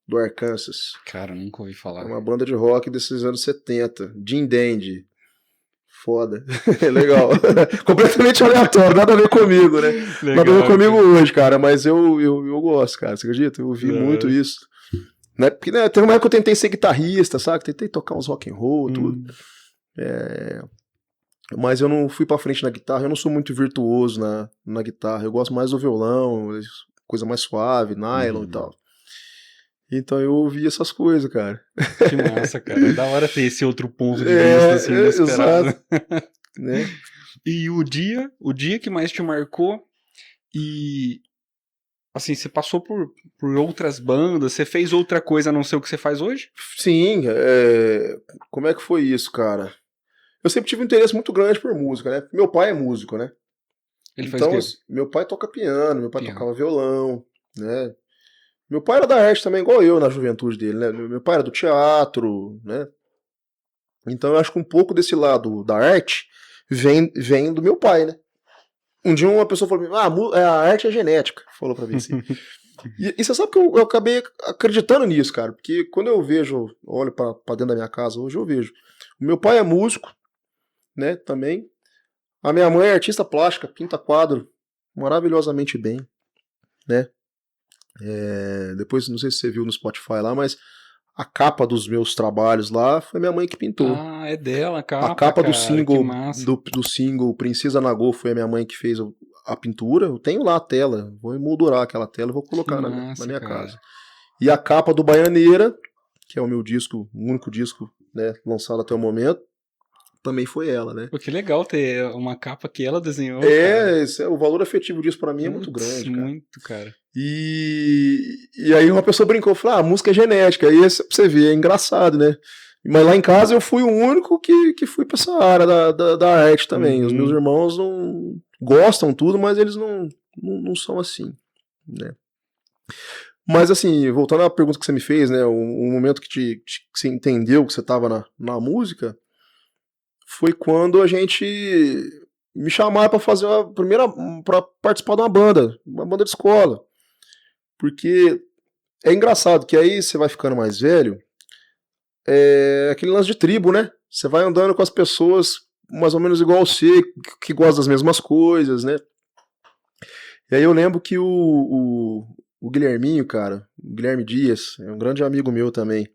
[SPEAKER 2] do Arkansas.
[SPEAKER 1] Cara, nunca ouvi falar.
[SPEAKER 2] É uma banda de rock desses anos 70, Jim Dandy. Foda. Legal. Completamente aleatório, nada a ver comigo, né? Legal, nada a ver comigo hoje, cara, mas eu gosto, cara, você acredita? Eu ouvi muito isso. Né? Porque teve uma época que eu tentei ser guitarrista, sabe? Tentei tocar uns rock and roll, tudo. Mas eu não fui pra frente na guitarra, eu não sou muito virtuoso na guitarra, eu gosto mais do violão, coisa mais suave, nylon e tal. Então eu ouvi essas coisas, cara.
[SPEAKER 1] Que massa, cara. É da hora ter esse outro ponto de vista, assim, inesperado.
[SPEAKER 2] Exato. Né?
[SPEAKER 1] E o dia que mais te marcou e... Assim, você passou por outras bandas, você fez outra coisa a não ser o que você faz hoje?
[SPEAKER 2] Sim, como é que foi isso, cara? Eu sempre tive um interesse muito grande por música, né? Meu pai é músico, né?
[SPEAKER 1] Ele faz o quê?
[SPEAKER 2] Meu pai toca piano, meu pai tocava violão, né? Meu pai era da arte também, igual eu, na juventude dele, né? Meu pai era do teatro, né? Então eu acho que um pouco desse lado da arte vem do meu pai, né? Um dia uma pessoa falou pra mim, a arte é genética, falou pra mim assim. E você sabe que eu acabei acreditando nisso, cara, porque quando eu olho pra dentro da minha casa hoje, eu vejo. O meu pai é músico, né, também. A minha mãe é artista plástica, pinta quadro maravilhosamente bem, né. Depois, não sei se você viu no Spotify lá, mas a capa dos meus trabalhos lá foi minha mãe que pintou.
[SPEAKER 1] É dela a capa,
[SPEAKER 2] a capa
[SPEAKER 1] cara,
[SPEAKER 2] do single,
[SPEAKER 1] que massa.
[SPEAKER 2] do single Princesa Nagô foi a minha mãe que fez a pintura. Eu tenho lá a tela, vou emoldurar aquela tela e vou colocar na minha casa. E a capa do Baianeira, que é o meu disco, o único disco, né, lançado até o momento, também foi ela, né?
[SPEAKER 1] Pô, que legal ter uma capa que ela desenhou.
[SPEAKER 2] O valor afetivo disso pra mim é muito grande, cara.
[SPEAKER 1] Muito, cara.
[SPEAKER 2] E aí uma pessoa brincou, falou, a música é genética. Aí você vê, é engraçado, né? Mas lá em casa eu fui o único que fui pra essa área da arte também. Os meus irmãos não gostam tudo, mas eles não são assim, né? Mas assim, voltando à pergunta que você me fez, né? O momento que você entendeu que você estava na música foi quando a gente me chamaram para fazer para participar de uma banda de escola. Porque é engraçado que aí você vai ficando mais velho, aquele lance de tribo, né? Você vai andando com as pessoas mais ou menos igual você, que gosta das mesmas coisas, né? E aí eu lembro que o Guilherminho, cara, o Guilherme Dias, é um grande amigo meu também,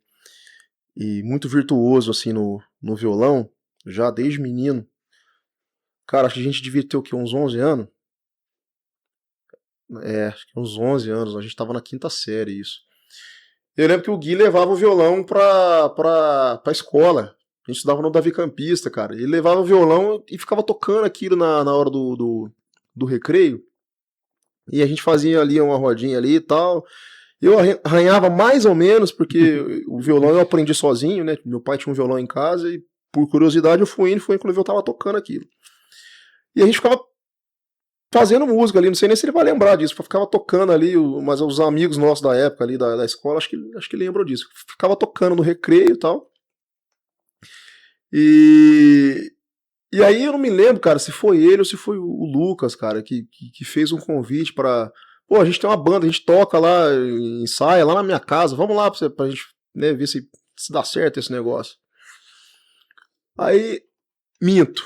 [SPEAKER 2] e muito virtuoso, assim, no violão, já desde menino. Cara, acho que a gente devia ter o quê? Uns 11 anos? Acho que uns 11 anos, a gente tava na 5ª série, isso. Eu lembro que o Gui levava o violão pra escola. A gente estudava no Davi Campista, cara. Ele levava o violão e ficava tocando aquilo na hora do recreio. E a gente fazia ali uma rodinha ali e tal. Eu arranhava mais ou menos, porque o violão eu aprendi sozinho, né? Meu pai tinha um violão em casa e por curiosidade, eu fui indo, inclusive eu tava tocando aquilo. E a gente ficava fazendo música ali, não sei nem se ele vai lembrar disso, ficava tocando ali, mas os amigos nossos da época ali, da escola, acho que lembram disso. Ficava tocando no recreio e tal. E aí eu não me lembro, cara, se foi ele ou se foi o Lucas, cara, que fez um convite pra... Pô, a gente tem uma banda, a gente toca lá, ensaia lá na minha casa, vamos lá pra gente, né, ver se dá certo esse negócio. Aí, minto.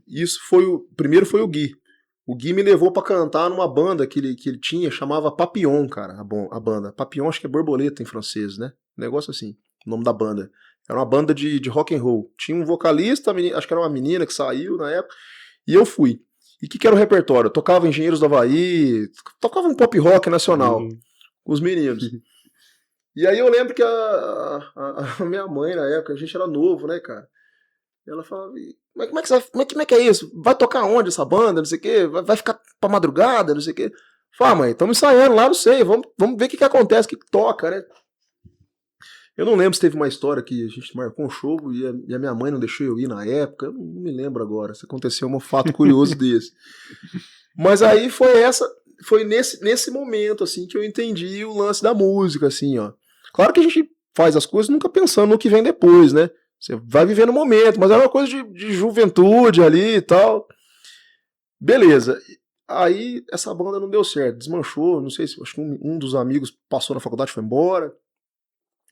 [SPEAKER 2] Isso primeiro foi o Gui. O Gui me levou pra cantar numa banda que ele tinha, chamava Papillon, cara, a banda. Papillon acho que é borboleta em francês, né? Um negócio assim, o nome da banda. Era uma banda de rock and roll. Tinha um vocalista, acho que era uma menina que saiu na época, e eu fui. E o que era o repertório? Eu tocava Engenheiros do Havaí, tocava um pop rock nacional, com os meninos. E aí eu lembro que a minha mãe, na época, a gente era novo, né, cara? Ela falava, como é que é isso? Vai tocar onde essa banda, não sei o quê? Vai ficar pra madrugada, não sei o quê? Fala, mãe, estamos ensaiando lá, não sei, vamos ver o que acontece, o que toca, né? Eu não lembro se teve uma história que a gente marcou um show e a minha mãe não deixou eu ir na época, eu não me lembro agora, se aconteceu um fato curioso desse. Mas aí foi nesse momento, assim, que eu entendi o lance da música, assim, ó. Claro que a gente faz as coisas nunca pensando no que vem depois, né? Você vai vivendo o momento, mas era uma coisa de juventude ali e tal. Beleza. Aí essa banda não deu certo, desmanchou, não sei se acho que um dos amigos passou na faculdade e foi embora.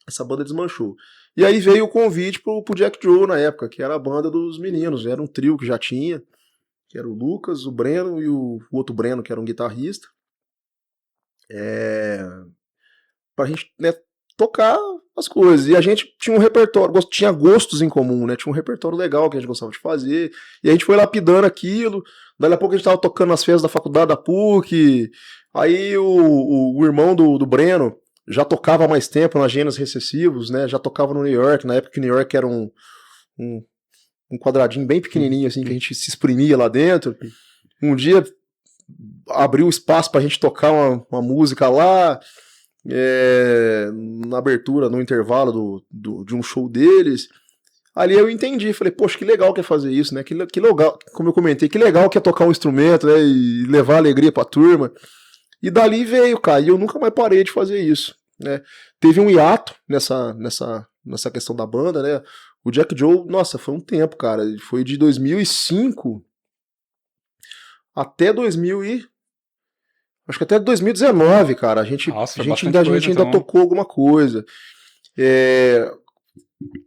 [SPEAKER 2] Essa banda desmanchou. E aí veio o convite pro Jack Joe na época, que era a banda dos meninos, era um trio que já tinha, que era o Lucas, o Breno e o outro Breno, que era um guitarrista. Pra gente, né, tocar as coisas. E a gente tinha um repertório, tinha gostos em comum, né? Tinha um repertório legal que a gente gostava de fazer. E a gente foi lapidando aquilo. Daí a pouco a gente tava tocando nas festas da faculdade da PUC. Aí o irmão do Breno já tocava há mais tempo nas Gênios Recessivos, né? Já tocava no New York, na época que New York era um quadradinho bem pequenininho, assim, que a gente se exprimia lá dentro. Um dia abriu espaço pra gente tocar uma música lá. Na abertura, no intervalo de um show deles. Ali eu entendi, falei, poxa, que legal que é fazer isso, né? Que legal, como eu comentei, que legal que é tocar um instrumento, né? E levar alegria pra turma. E dali veio, cara, e eu nunca mais parei de fazer isso, né? Teve um hiato nessa questão da banda, né? O Jack Joe, nossa, foi um tempo, cara. Foi de 2005 até 2000 acho que até 2019, cara, a gente ainda tocou alguma coisa.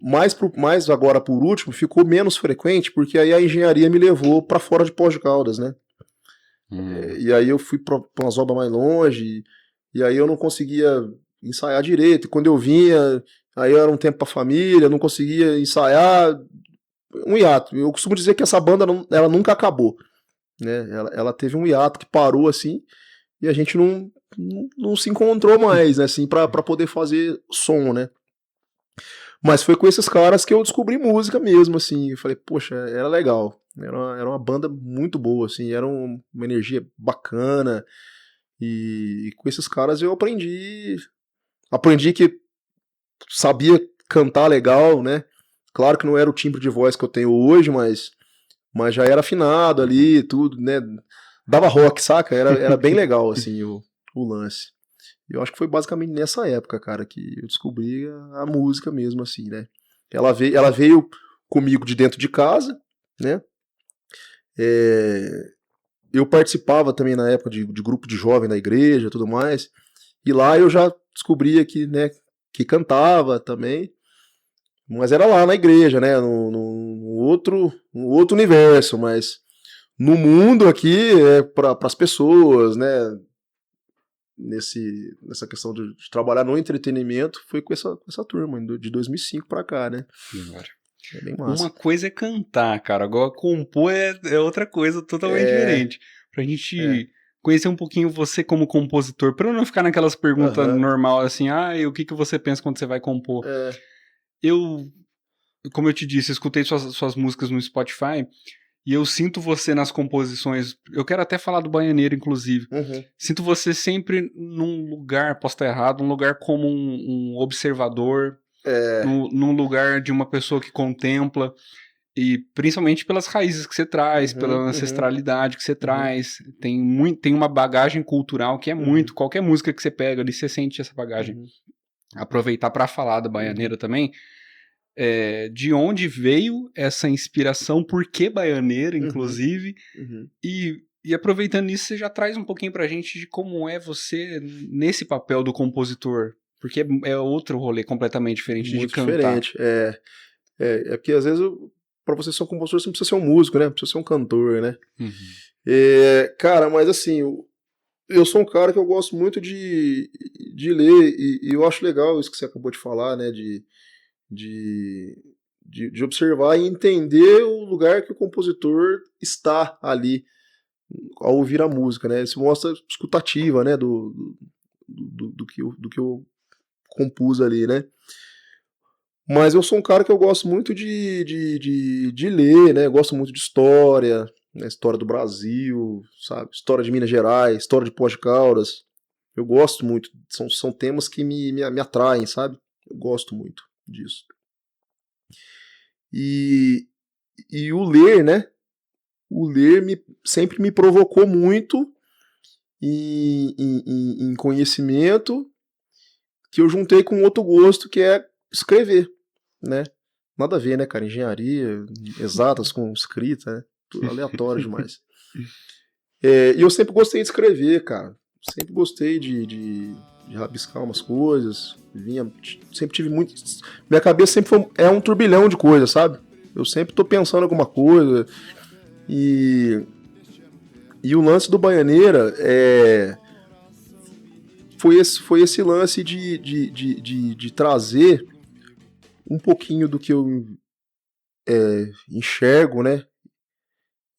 [SPEAKER 2] Mais agora, por último, ficou menos frequente, porque aí a engenharia me levou pra fora de Pós de Caldas, né? E aí eu fui pra umas obras mais longe, e aí eu não conseguia ensaiar direito. E quando eu vinha, aí era um tempo pra família, não conseguia ensaiar. Um hiato. Eu costumo dizer que essa banda, ela nunca acabou, né? Ela teve um hiato que parou, assim, e a gente não se encontrou mais, né, assim, pra poder fazer som, né. Mas foi com esses caras que eu descobri música mesmo, assim, eu falei, poxa, era legal, era uma banda muito boa, assim, era uma energia bacana, e com esses caras eu aprendi que sabia cantar legal, né, claro que não era o timbre de voz que eu tenho hoje, mas já era afinado ali, tudo, né, dava rock, saca? Era bem legal, assim, o lance. Eu acho que foi basicamente nessa época, cara, que eu descobri a música mesmo, assim, né? Ela veio comigo de dentro de casa, né? Eu participava também na época de grupo de jovem da igreja e tudo mais. E lá eu já descobria que cantava também. Mas era lá na igreja, né? No outro universo, mas no mundo aqui é para as pessoas, né? Nessa questão de trabalhar no entretenimento, foi com essa turma, de 2005 pra cá, né?
[SPEAKER 1] É bem massa. Uma coisa é cantar, cara, agora compor é outra coisa totalmente diferente. Pra gente conhecer um pouquinho você como compositor, pra eu não ficar naquelas perguntas normal assim, o que você pensa quando você vai compor? Como eu te disse, escutei suas músicas no Spotify, e eu sinto você nas composições, eu quero até falar do Baianeiro, inclusive, sinto você sempre num lugar, posso estar errado, um lugar como um observador, num lugar de uma pessoa que contempla, e principalmente pelas raízes que você traz, pela ancestralidade que você traz. Tem uma bagagem cultural que é muito. Qualquer música que você pega ali, você sente essa bagagem. Aproveitar para falar da Baianeira também. De onde veio essa inspiração, por que Baianeira, inclusive, e aproveitando isso, você já traz um pouquinho pra gente de como é você nesse papel do compositor, porque é outro rolê completamente diferente
[SPEAKER 2] muito
[SPEAKER 1] de cantar.
[SPEAKER 2] Diferente, porque às vezes pra você ser um compositor você não precisa ser um músico, né, precisa ser um cantor, né. Cara, mas assim, eu sou um cara que eu gosto muito de ler, e eu acho legal isso que você acabou de falar, né, de observar e entender o lugar que o compositor está ali ao ouvir a música, né? Isso mostra escutativa, né, do que eu compus ali, né? Mas eu sou um cara que eu gosto muito de ler, né? Eu gosto muito de história, né? História do Brasil, sabe? História de Minas Gerais, história de Poços de Caldas. Eu gosto muito, são temas que me atraem, sabe? Eu gosto muito disso. E o ler, né? O ler sempre me provocou muito em conhecimento, que eu juntei com outro gosto, que é escrever, né? Nada a ver, né, cara? Engenharia, exatas com escrita, né? Tudo aleatório demais. E eu sempre gostei de escrever, cara. Sempre gostei de rabiscar umas coisas. Sempre tive muito... Minha cabeça sempre é um turbilhão de coisas, sabe? Eu sempre tô pensando em alguma coisa. E o lance do Baianeira foi esse lance de trazer um pouquinho do que eu enxergo, né?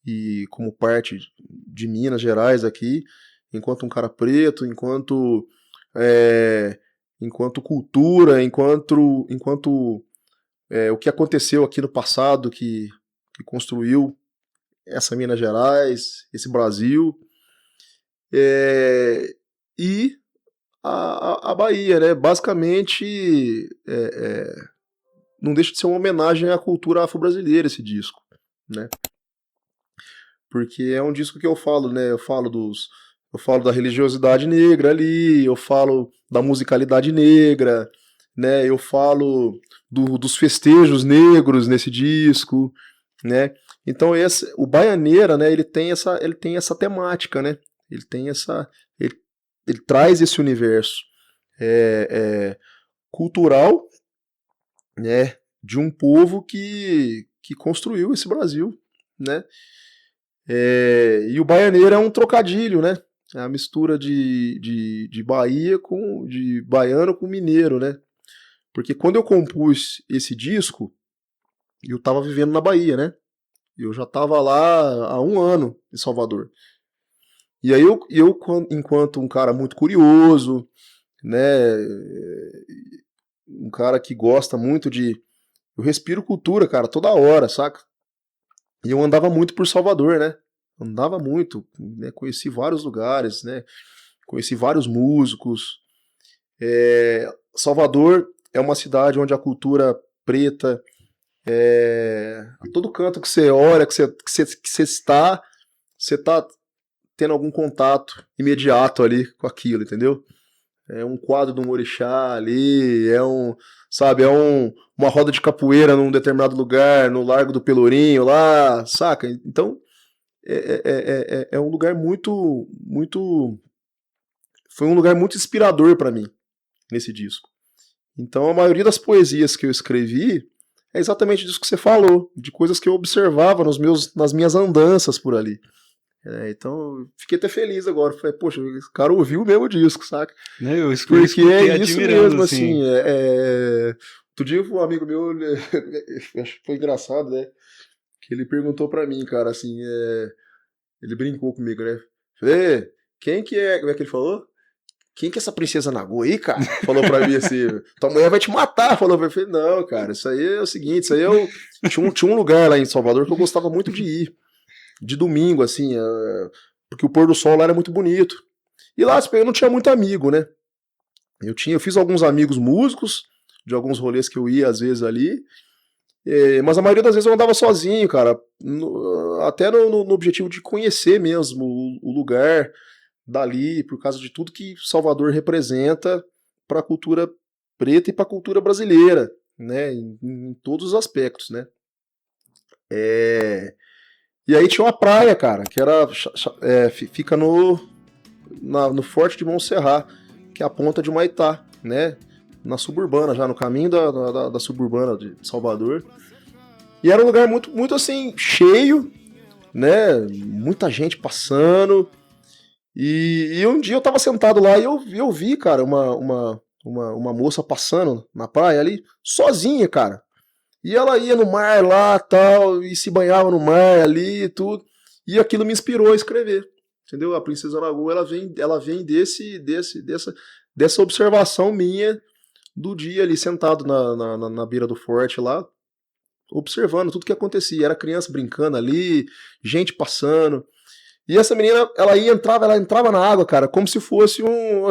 [SPEAKER 2] E como parte de Minas Gerais aqui, enquanto um cara preto, enquanto cultura, enquanto o que aconteceu aqui no passado que construiu essa Minas Gerais, esse Brasil, e a Bahia, né? Basicamente, não deixa de ser uma homenagem à cultura afro-brasileira esse disco, né? Porque é um disco que eu falo, né? Eu falo da religiosidade negra ali, eu falo da musicalidade negra, né? Eu falo dos festejos negros nesse disco, né? Então o Baianeira, né? Ele tem essa temática, né? Ele traz esse universo cultural, né? De um povo que construiu esse Brasil, né? E o Baianeira é um trocadilho, né? É a mistura de Bahia de baiano com mineiro, né? Porque quando eu compus esse disco, eu tava vivendo na Bahia, né? Eu já tava lá há 1 ano em Salvador. E aí eu enquanto um cara muito curioso, né? Um cara que gosta muito eu respiro cultura, cara, toda hora, saca? E eu andava muito por Salvador, né? Andava muito, né? Conheci vários lugares, né? Conheci vários músicos. Salvador é uma cidade onde a cultura preta, a todo canto que você olha, que você está tendo algum contato imediato ali com aquilo, entendeu? É um quadro do Orixá ali, uma roda de capoeira num determinado lugar, no Largo do Pelourinho lá, saca? Então, é um lugar muito, muito... Foi um lugar muito inspirador para mim, nesse disco. Então, a maioria das poesias que eu escrevi é exatamente disso que você falou, de coisas que eu observava nas minhas andanças por ali. Então, eu fiquei até feliz agora. Falei, poxa, esse cara ouviu mesmo o disco, saca?
[SPEAKER 1] Eu escutei, porque é isso mesmo,
[SPEAKER 2] assim. Outro dia um amigo meu, acho que foi engraçado, né? Que ele perguntou pra mim, cara, assim, ele brincou comigo, né? Falei, quem que é? Como é que ele falou? Quem que é essa princesa Nagô aí, cara? Falou pra mim assim, tua mulher vai te matar. Falou pra mim, falei, não, cara, isso aí é o seguinte, isso aí tinha um lugar lá em Salvador que eu gostava muito de ir. De domingo, assim, porque o pôr do sol lá era muito bonito. E lá eu não tinha muito amigo, né? Eu fiz alguns amigos músicos, de alguns rolês que eu ia, às vezes, ali. Mas a maioria das vezes eu andava sozinho, cara. Até no objetivo de conhecer mesmo o lugar dali, por causa de tudo que Salvador representa para a cultura preta e para a cultura brasileira, né? Em todos os aspectos, né? E aí tinha uma praia, cara, que fica no Forte de Montserrat, que é a ponta de Humaitá, né? Na suburbana, já no caminho da suburbana de Salvador. E era um lugar muito, muito assim, cheio, né? Muita gente passando. E um dia eu tava sentado lá e eu vi, cara, uma moça passando na praia ali, sozinha, cara. E ela ia no mar lá, tal, e se banhava no mar ali e tudo. E aquilo me inspirou a escrever. Entendeu? A Princesa Lagoa, ela vem dessa observação minha do dia ali, sentado na beira do forte lá, observando tudo que acontecia. Era criança brincando ali, gente passando. E essa menina, ela entrava na água, cara, como se fosse o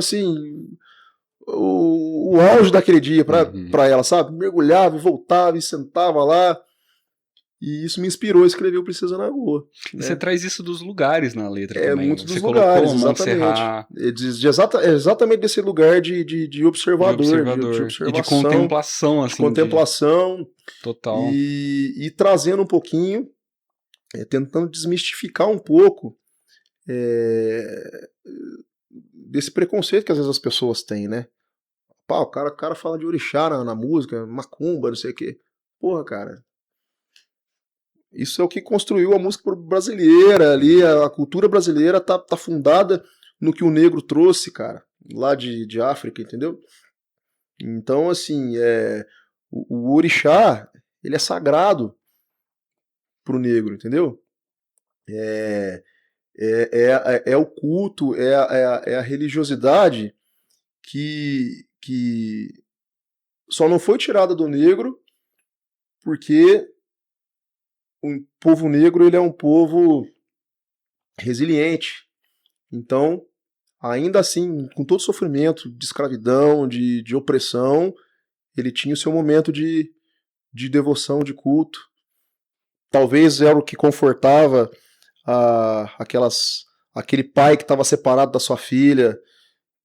[SPEAKER 2] auge daquele dia pra ela, sabe? Mergulhava e voltava e sentava lá. E isso me inspirou a escrever o Princesa na Lagoa.
[SPEAKER 1] Né? Você traz isso dos lugares na letra também.
[SPEAKER 2] Muitos dos
[SPEAKER 1] você
[SPEAKER 2] lugares,
[SPEAKER 1] colocou Montserrat.
[SPEAKER 2] Exatamente desse lugar de observador, de observação.
[SPEAKER 1] E de contemplação, assim.
[SPEAKER 2] De contemplação.
[SPEAKER 1] Total.
[SPEAKER 2] E trazendo um pouquinho, tentando desmistificar um pouco desse preconceito que às vezes as pessoas têm, né? Pá, o cara fala de orixá na música, macumba, não sei o quê. Porra, cara. Isso é o que construiu a música brasileira ali, a cultura brasileira tá fundada no que o negro trouxe, cara, lá de África, entendeu? Então, assim, o orixá, ele é sagrado pro negro, entendeu? É o culto, é a religiosidade que só não foi tirada do negro porque o povo negro, ele é um povo resiliente. Então, ainda assim, com todo sofrimento de escravidão, de opressão, ele tinha o seu momento de devoção, de culto. Talvez era o que confortava aquele pai que estava separado da sua filha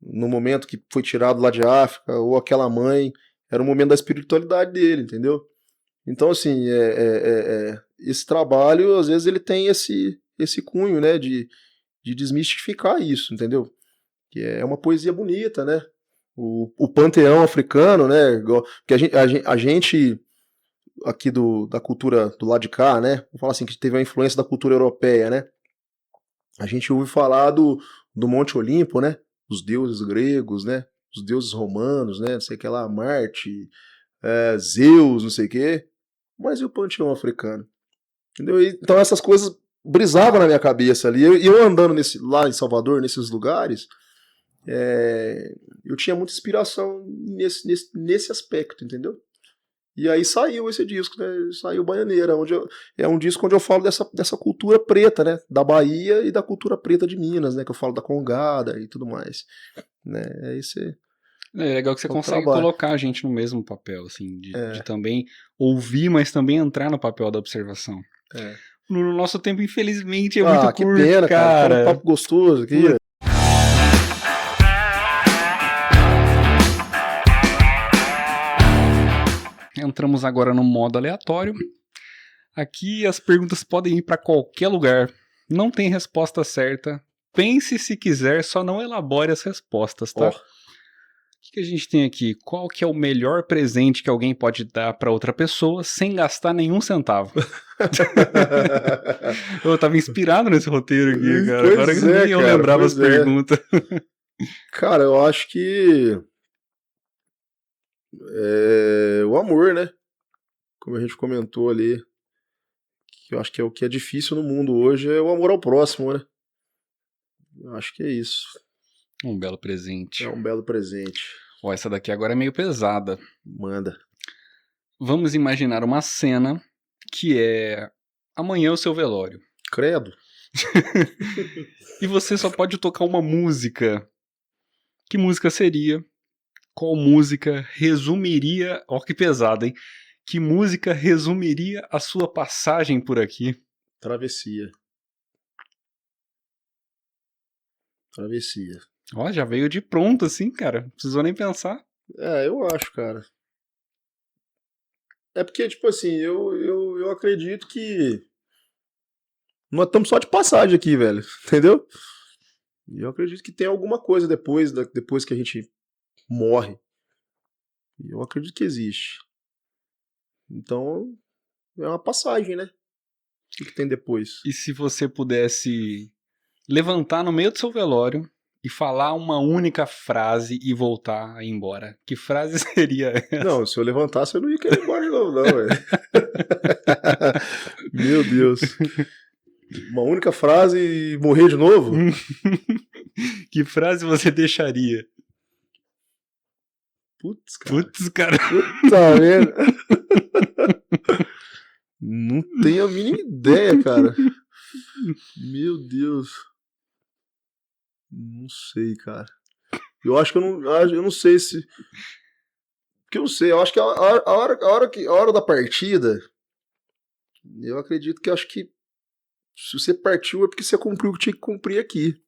[SPEAKER 2] no momento que foi tirado lá de África, ou aquela mãe. Era o momento da espiritualidade dele, entendeu? Então, assim, esse trabalho, às vezes, ele tem esse cunho, né, de desmistificar isso, entendeu? Que é uma poesia bonita, né? O panteão africano, né? Que a gente aqui da cultura do lado de cá, né? Vamos falar assim, que teve a influência da cultura europeia, né? A gente ouve falar do Monte Olimpo, né? Os deuses gregos, né? Os deuses romanos, né? Não sei o que lá, Marte, Zeus, não sei o que. Mas e o panteão africano? Entendeu? Então essas coisas brisavam na minha cabeça ali. E eu andando lá em Salvador, nesses lugares, eu tinha muita inspiração nesse aspecto, entendeu? E aí saiu esse disco, né? Saiu Baianeira, é um disco onde eu falo dessa cultura preta, né? Da Bahia e da cultura preta de Minas, né? Que eu falo da congada e tudo mais. Né?
[SPEAKER 1] É legal que você consegue colocar a gente no mesmo papel, assim, de também ouvir, mas também entrar no papel da observação. No nosso tempo, infelizmente, é muito
[SPEAKER 2] que
[SPEAKER 1] curto,
[SPEAKER 2] pena, cara.
[SPEAKER 1] Tá
[SPEAKER 2] um papo gostoso aqui.
[SPEAKER 1] Entramos agora no modo aleatório. Aqui as perguntas podem ir para qualquer lugar. Não tem resposta certa. Pense se quiser, só não elabore as respostas, tá? O que a gente tem aqui? Qual que é o melhor presente que alguém pode dar para outra pessoa sem gastar nenhum centavo? Eu tava inspirado nesse roteiro aqui, cara. Agora que nem eu lembrava as perguntas.
[SPEAKER 2] Cara, eu acho que o amor, né? Como a gente comentou ali, que eu acho que é o que é difícil no mundo hoje, é o amor ao próximo, né? Eu acho que é isso.
[SPEAKER 1] Um belo presente.
[SPEAKER 2] É um belo presente.
[SPEAKER 1] Ó, essa daqui agora é meio pesada.
[SPEAKER 2] Manda.
[SPEAKER 1] Vamos imaginar uma cena que é amanhã o seu velório.
[SPEAKER 2] Credo.
[SPEAKER 1] E você só pode tocar uma música. Que música seria? qual música resumiria... Ó, que pesado, hein? Que música resumiria a sua passagem por aqui?
[SPEAKER 2] Travessia. Travessia.
[SPEAKER 1] Ó, já veio de pronto, assim, cara. Não precisou nem pensar.
[SPEAKER 2] Eu acho, cara. É porque, tipo assim, eu acredito que nós estamos só de passagem aqui, velho. Entendeu? E eu acredito que tem alguma coisa depois que a gente morre. E eu acredito que existe. Então, é uma passagem, né? O que tem depois?
[SPEAKER 1] E se você pudesse levantar no meio do seu velório e falar uma única frase e voltar a ir embora, que frase seria essa?
[SPEAKER 2] Não, se eu levantasse, eu não ia querer ir embora de novo, não, velho. Meu Deus. Uma única frase e morrer de novo?
[SPEAKER 1] Que frase você deixaria?
[SPEAKER 2] Putz, cara.
[SPEAKER 1] Putz, cara.
[SPEAKER 2] Puta merda. Não tenho a mínima ideia, cara. Meu Deus. Não sei, cara. Eu acho que eu não sei se... Porque eu não sei, eu acho que a hora da partida, eu acredito que acho que se você partiu é porque você cumpriu o que tinha que cumprir aqui.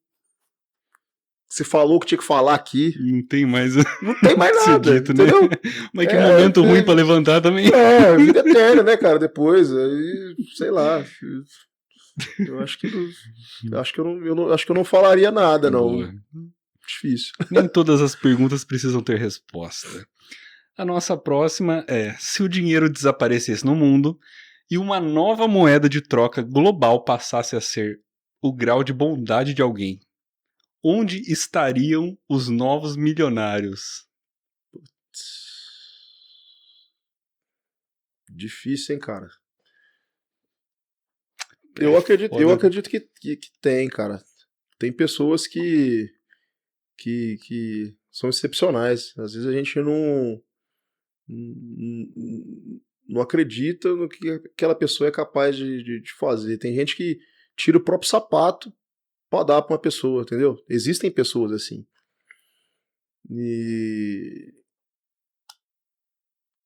[SPEAKER 2] Você falou o que tinha que falar aqui.
[SPEAKER 1] Não tem mais.
[SPEAKER 2] Não tem mais nada,
[SPEAKER 1] dito,
[SPEAKER 2] entendeu?
[SPEAKER 1] Né? Mas que momento ruim pra levantar também.
[SPEAKER 2] Vida eterna, né, cara? Depois, aí, sei lá. Eu acho que eu não falaria nada, não.
[SPEAKER 1] Boa.
[SPEAKER 2] Difícil.
[SPEAKER 1] Nem todas as perguntas precisam ter resposta. A nossa próxima é: se o dinheiro desaparecesse no mundo e uma nova moeda de troca global passasse a ser o grau de bondade de alguém, onde estariam os novos milionários?
[SPEAKER 2] Difícil, hein, cara? Eu acredito que tem, cara. Tem pessoas que são excepcionais. Às vezes a gente não acredita no que aquela pessoa é capaz de fazer. Tem gente que tira o próprio sapato pra dar pra uma pessoa, entendeu? Existem pessoas assim. E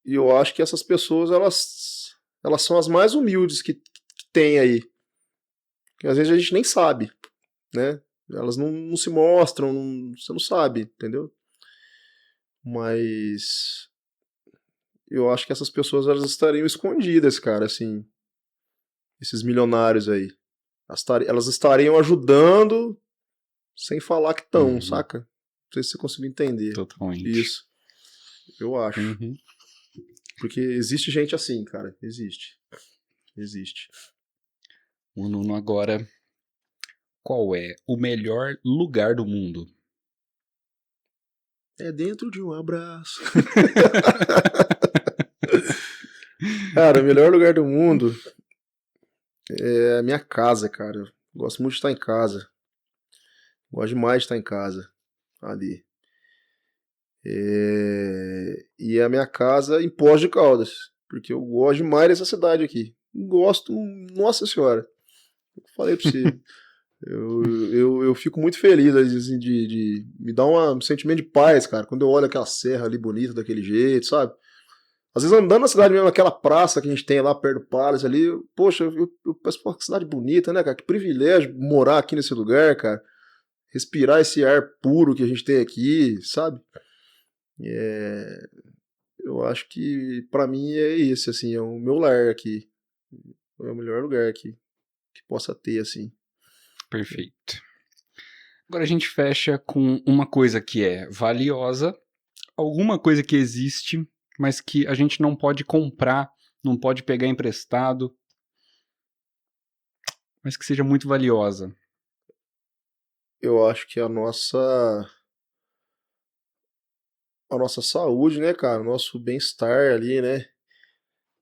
[SPEAKER 2] eu acho que essas pessoas, elas são as mais humildes que tem aí. Que às vezes a gente nem sabe, né? Elas não se mostram, você não sabe, entendeu? Mas eu acho que essas pessoas, elas estariam escondidas, cara, assim. Esses milionários aí. Elas estariam ajudando sem falar que estão, saca? Não sei se você conseguiu entender.
[SPEAKER 1] Totalmente.
[SPEAKER 2] Isso. Eu acho. Porque existe gente assim, cara. Existe.
[SPEAKER 1] O Nuno agora. Qual é o melhor lugar do mundo?
[SPEAKER 2] É dentro de um abraço. Cara, o melhor lugar do mundo é a minha casa, cara. Eu gosto muito de estar em casa. Gosto demais de estar em casa. Ali. E a minha casa em Poços de Caldas. Porque eu gosto demais dessa cidade aqui. Gosto, nossa senhora. Eu falei pra você. Eu fico muito feliz assim, de me dar um sentimento de paz, cara, quando eu olho aquela serra ali bonita daquele jeito, sabe? Às vezes andando na cidade mesmo, aquela praça que a gente tem lá perto do Palace ali, poxa, eu penso, pô, que cidade bonita, né, cara? Que privilégio morar aqui nesse lugar, cara. Respirar esse ar puro que a gente tem aqui, sabe? Eu acho que pra mim é esse, assim, é o meu lar aqui. É o melhor lugar aqui que possa ter, assim.
[SPEAKER 1] Perfeito. Agora a gente fecha com uma coisa que é valiosa, alguma coisa que existe, mas que a gente não pode comprar, não pode pegar emprestado, mas que seja muito valiosa.
[SPEAKER 2] Eu acho que a nossa saúde, né, cara, o nosso bem-estar ali, né?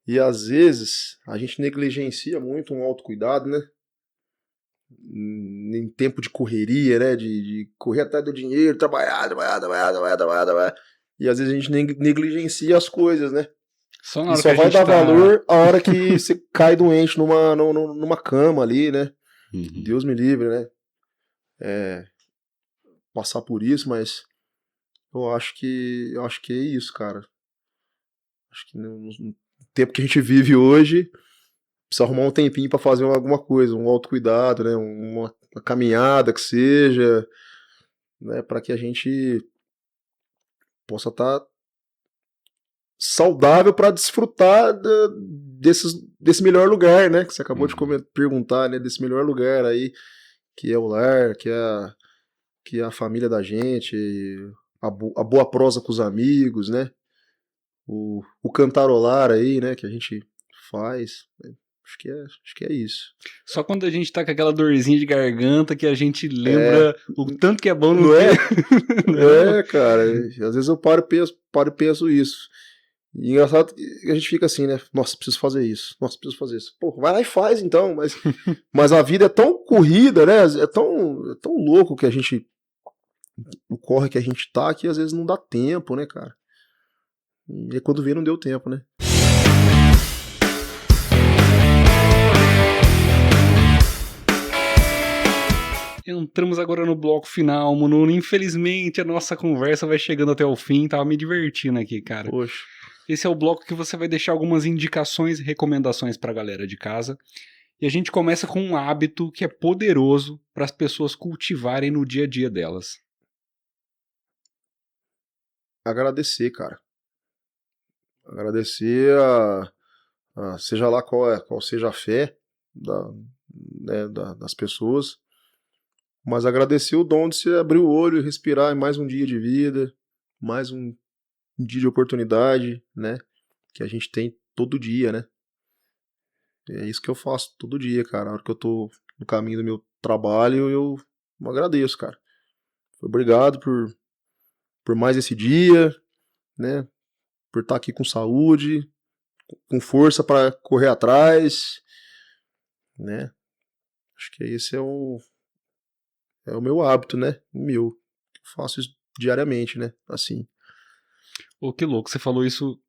[SPEAKER 2] E às vezes a gente negligencia muito um autocuidado, né? Em tempo de correria, né? De correr atrás do dinheiro, trabalhar. E às vezes a gente negligencia as coisas, né?
[SPEAKER 1] Só na
[SPEAKER 2] E
[SPEAKER 1] hora
[SPEAKER 2] só
[SPEAKER 1] que a
[SPEAKER 2] vai
[SPEAKER 1] gente
[SPEAKER 2] dar
[SPEAKER 1] tá...
[SPEAKER 2] valor a hora que você cai doente numa cama ali, né? Deus me livre, né? Passar por isso, mas eu acho que é isso, cara. Acho que no tempo que a gente vive hoje, precisa arrumar um tempinho pra fazer alguma coisa, um autocuidado, né? Uma caminhada que seja, né? Para que a gente possa estar saudável para desfrutar desse melhor lugar, né? Que você acabou de perguntar, né? Desse melhor lugar aí, que é o lar, que é a família da gente, a boa prosa com os amigos, né? O cantarolar aí, né? Que a gente faz. Acho que é isso.
[SPEAKER 1] Só quando a gente tá com aquela dorzinha de garganta que a gente
[SPEAKER 2] É,
[SPEAKER 1] lembra o tanto que é bom não
[SPEAKER 2] não é?
[SPEAKER 1] ter. Não.
[SPEAKER 2] É, cara. Às vezes eu paro e penso isso. E engraçado que a gente fica assim, né? Nossa, preciso fazer isso. Nossa, preciso fazer isso. Pô, vai lá e faz então. Mas a vida é tão corrida, né? É tão louco que a gente. O corre que a gente tá que às vezes não dá tempo, né, cara? E aí quando vê, não deu tempo, né?
[SPEAKER 1] Entramos agora no bloco final, Mununo. Infelizmente a nossa conversa vai chegando até o fim. Tava me divertindo aqui, cara.
[SPEAKER 2] Poxa.
[SPEAKER 1] Esse é o bloco que você vai deixar algumas indicações e recomendações pra galera de casa. E a gente começa com um hábito que é poderoso para as pessoas cultivarem no dia a dia delas.
[SPEAKER 2] Agradecer, cara. Agradecer seja lá qual seja a fé né, das pessoas, mas agradecer o dom de você abrir o olho e respirar em mais um dia de vida, mais um dia de oportunidade, né? Que a gente tem todo dia, né? É isso que eu faço todo dia, cara. Na hora que eu tô no caminho do meu trabalho, eu agradeço, cara. Obrigado por mais esse dia, né? Por estar aqui com saúde, com força para correr atrás, né? Acho que esse é o meu hábito, né? O meu. Eu faço isso diariamente, né? Assim.
[SPEAKER 1] Ô, que louco, você falou isso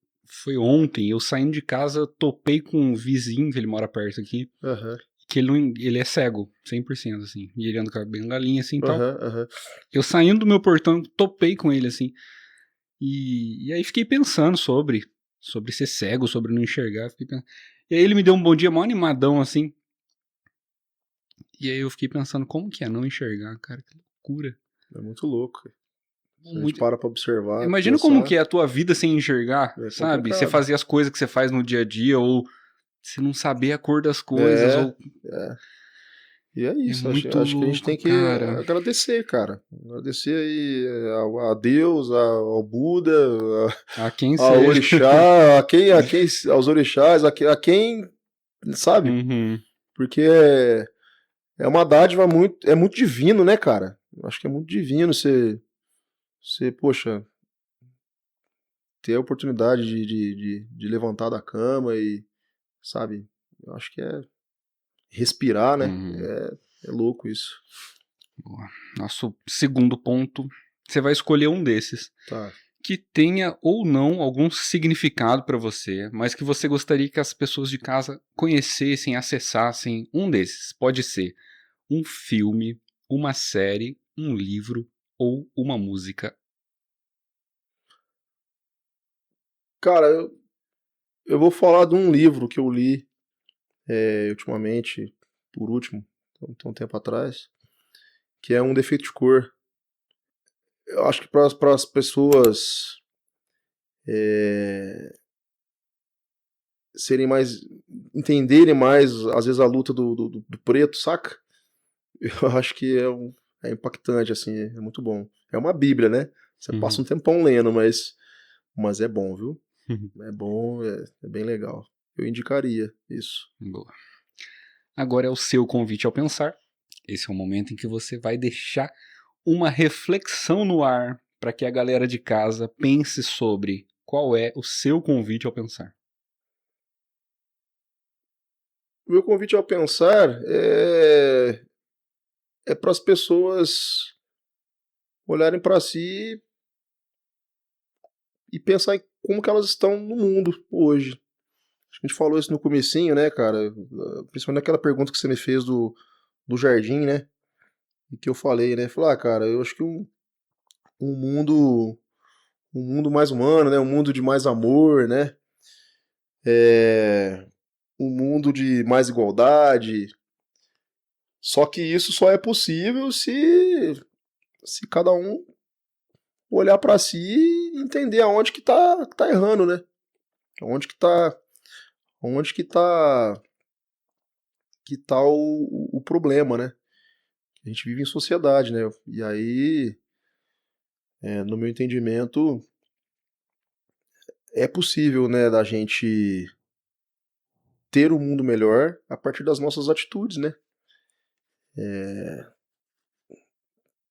[SPEAKER 1] foi ontem. Eu saindo de casa, topei com um vizinho, que ele mora perto aqui,
[SPEAKER 2] Aham,
[SPEAKER 1] que ele é cego, 100%, assim. E ele anda com a bengalinha, assim, e tal.
[SPEAKER 2] aham.
[SPEAKER 1] Eu saindo do meu portão, topei com ele, assim. E aí fiquei pensando sobre ser cego, sobre não enxergar. E aí ele me deu um bom dia mó animadão, assim. E aí eu fiquei pensando, como que é não enxergar, cara? Que loucura.
[SPEAKER 2] É muito louco. Se a gente
[SPEAKER 1] Muito...
[SPEAKER 2] para pra observar,
[SPEAKER 1] Imagina como
[SPEAKER 2] pensar,
[SPEAKER 1] que é a tua vida sem enxergar,
[SPEAKER 2] é
[SPEAKER 1] sabe? Você
[SPEAKER 2] complicado.
[SPEAKER 1] fazer as coisas que você faz no dia a dia, ou você não saber a cor das coisas,
[SPEAKER 2] É,
[SPEAKER 1] ou...
[SPEAKER 2] é. E é
[SPEAKER 1] É
[SPEAKER 2] isso,
[SPEAKER 1] muito
[SPEAKER 2] acho que a gente
[SPEAKER 1] louco,
[SPEAKER 2] tem que
[SPEAKER 1] cara.
[SPEAKER 2] agradecer, cara. Agradecer aí a Deus, ao Buda,
[SPEAKER 1] A quem
[SPEAKER 2] ao
[SPEAKER 1] seja.
[SPEAKER 2] orixá, aos orixás, a quem, sabe?
[SPEAKER 1] Uhum.
[SPEAKER 2] Porque é uma dádiva muito divino, né, cara? Eu acho que é muito divino você, poxa, ter a oportunidade de levantar da cama e, sabe? Eu acho que é respirar, né?
[SPEAKER 1] Uhum.
[SPEAKER 2] É louco isso.
[SPEAKER 1] Boa. Nosso segundo ponto, você vai escolher um desses
[SPEAKER 2] Tá.
[SPEAKER 1] que tenha ou não algum significado para você, mas que você gostaria que as pessoas de casa conhecessem, acessassem. Um desses pode ser um filme, uma série, um livro ou uma música.
[SPEAKER 2] Cara, eu vou falar de um livro que eu li ultimamente, por último, tem um tempo atrás, que é Um Defeito de Cor. Eu acho que para as pessoas é, serem mais, entenderem mais, às vezes, a luta do preto, saca? Eu acho que é impactante, assim, é muito bom. É uma bíblia, né? Você passa
[SPEAKER 1] Uhum.
[SPEAKER 2] um tempão lendo, mas é bom, viu? É bom, é bem legal. Eu indicaria isso.
[SPEAKER 1] Boa. Agora é o seu convite ao pensar. Esse é o momento em que você vai deixar uma reflexão no ar para que a galera de casa pense sobre qual é o seu convite ao pensar.
[SPEAKER 2] O meu convite ao pensar é para as pessoas olharem para si e pensar em como que elas estão no mundo hoje. Acho que a gente falou isso no comecinho, né, cara? Principalmente aquela pergunta que você me fez do jardim, né? E que eu falei, né? Falar, cara, eu acho que um mundo um mundo mais humano, né? Um mundo de mais amor, né? Um mundo de mais igualdade. Só que isso só é possível se cada um olhar para si e entender aonde que tá errando, né? Onde que tá o problema, né? A gente vive em sociedade, né? E aí, no meu entendimento, é possível, né, da gente ter um mundo melhor a partir das nossas atitudes, né?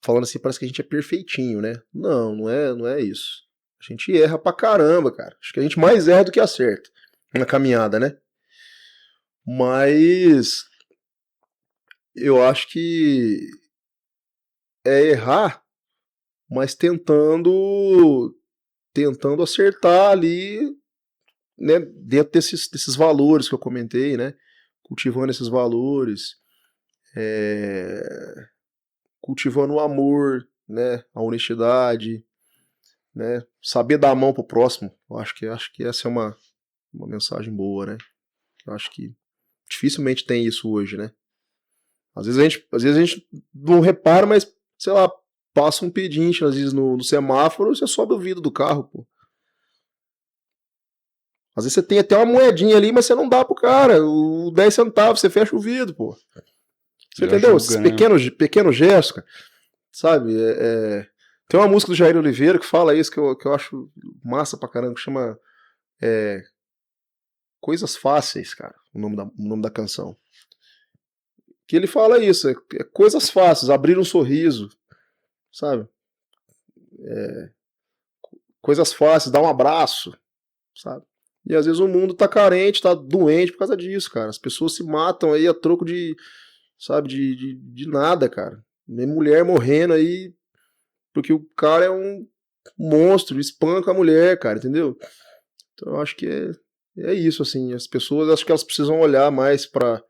[SPEAKER 2] Falando assim, parece que a gente é perfeitinho, né? Não é isso. A gente erra pra caramba, cara. Acho que a gente mais erra do que acerta na caminhada, né? Mas eu acho que é errar, mas tentando acertar ali, né, dentro desses valores que eu comentei, né? Cultivando esses valores, cultivando o amor, né? A honestidade, né? Saber dar a mão pro próximo. Eu acho que essa é uma mensagem boa, né? Eu acho que dificilmente tem isso hoje, né? Às vezes a gente não repara, mas, sei lá, passa um pedinte, às vezes, no semáforo, você sobe o vidro do carro, pô. Às vezes você tem até uma moedinha ali, mas você não dá pro cara. O 10 centavos, você fecha o vidro, pô. Você
[SPEAKER 1] Já
[SPEAKER 2] entendeu?
[SPEAKER 1] julga,
[SPEAKER 2] Esses pequenos gestos, cara. Sabe? Tem uma música do Jair Oliveira que fala isso, que eu acho massa pra caramba, que chama Coisas Fáceis, cara, o nome da canção. Que ele fala isso, é coisas fáceis, abrir um sorriso, sabe? Coisas fáceis, dar um abraço, sabe? E às vezes o mundo tá carente, tá doente por causa disso, cara. As pessoas se matam aí a troco de, sabe, de nada, cara. Tem mulher morrendo aí porque o cara é um monstro, espanca a mulher, cara, entendeu? Então eu acho que é isso, assim. As pessoas, acho que elas precisam olhar mais pra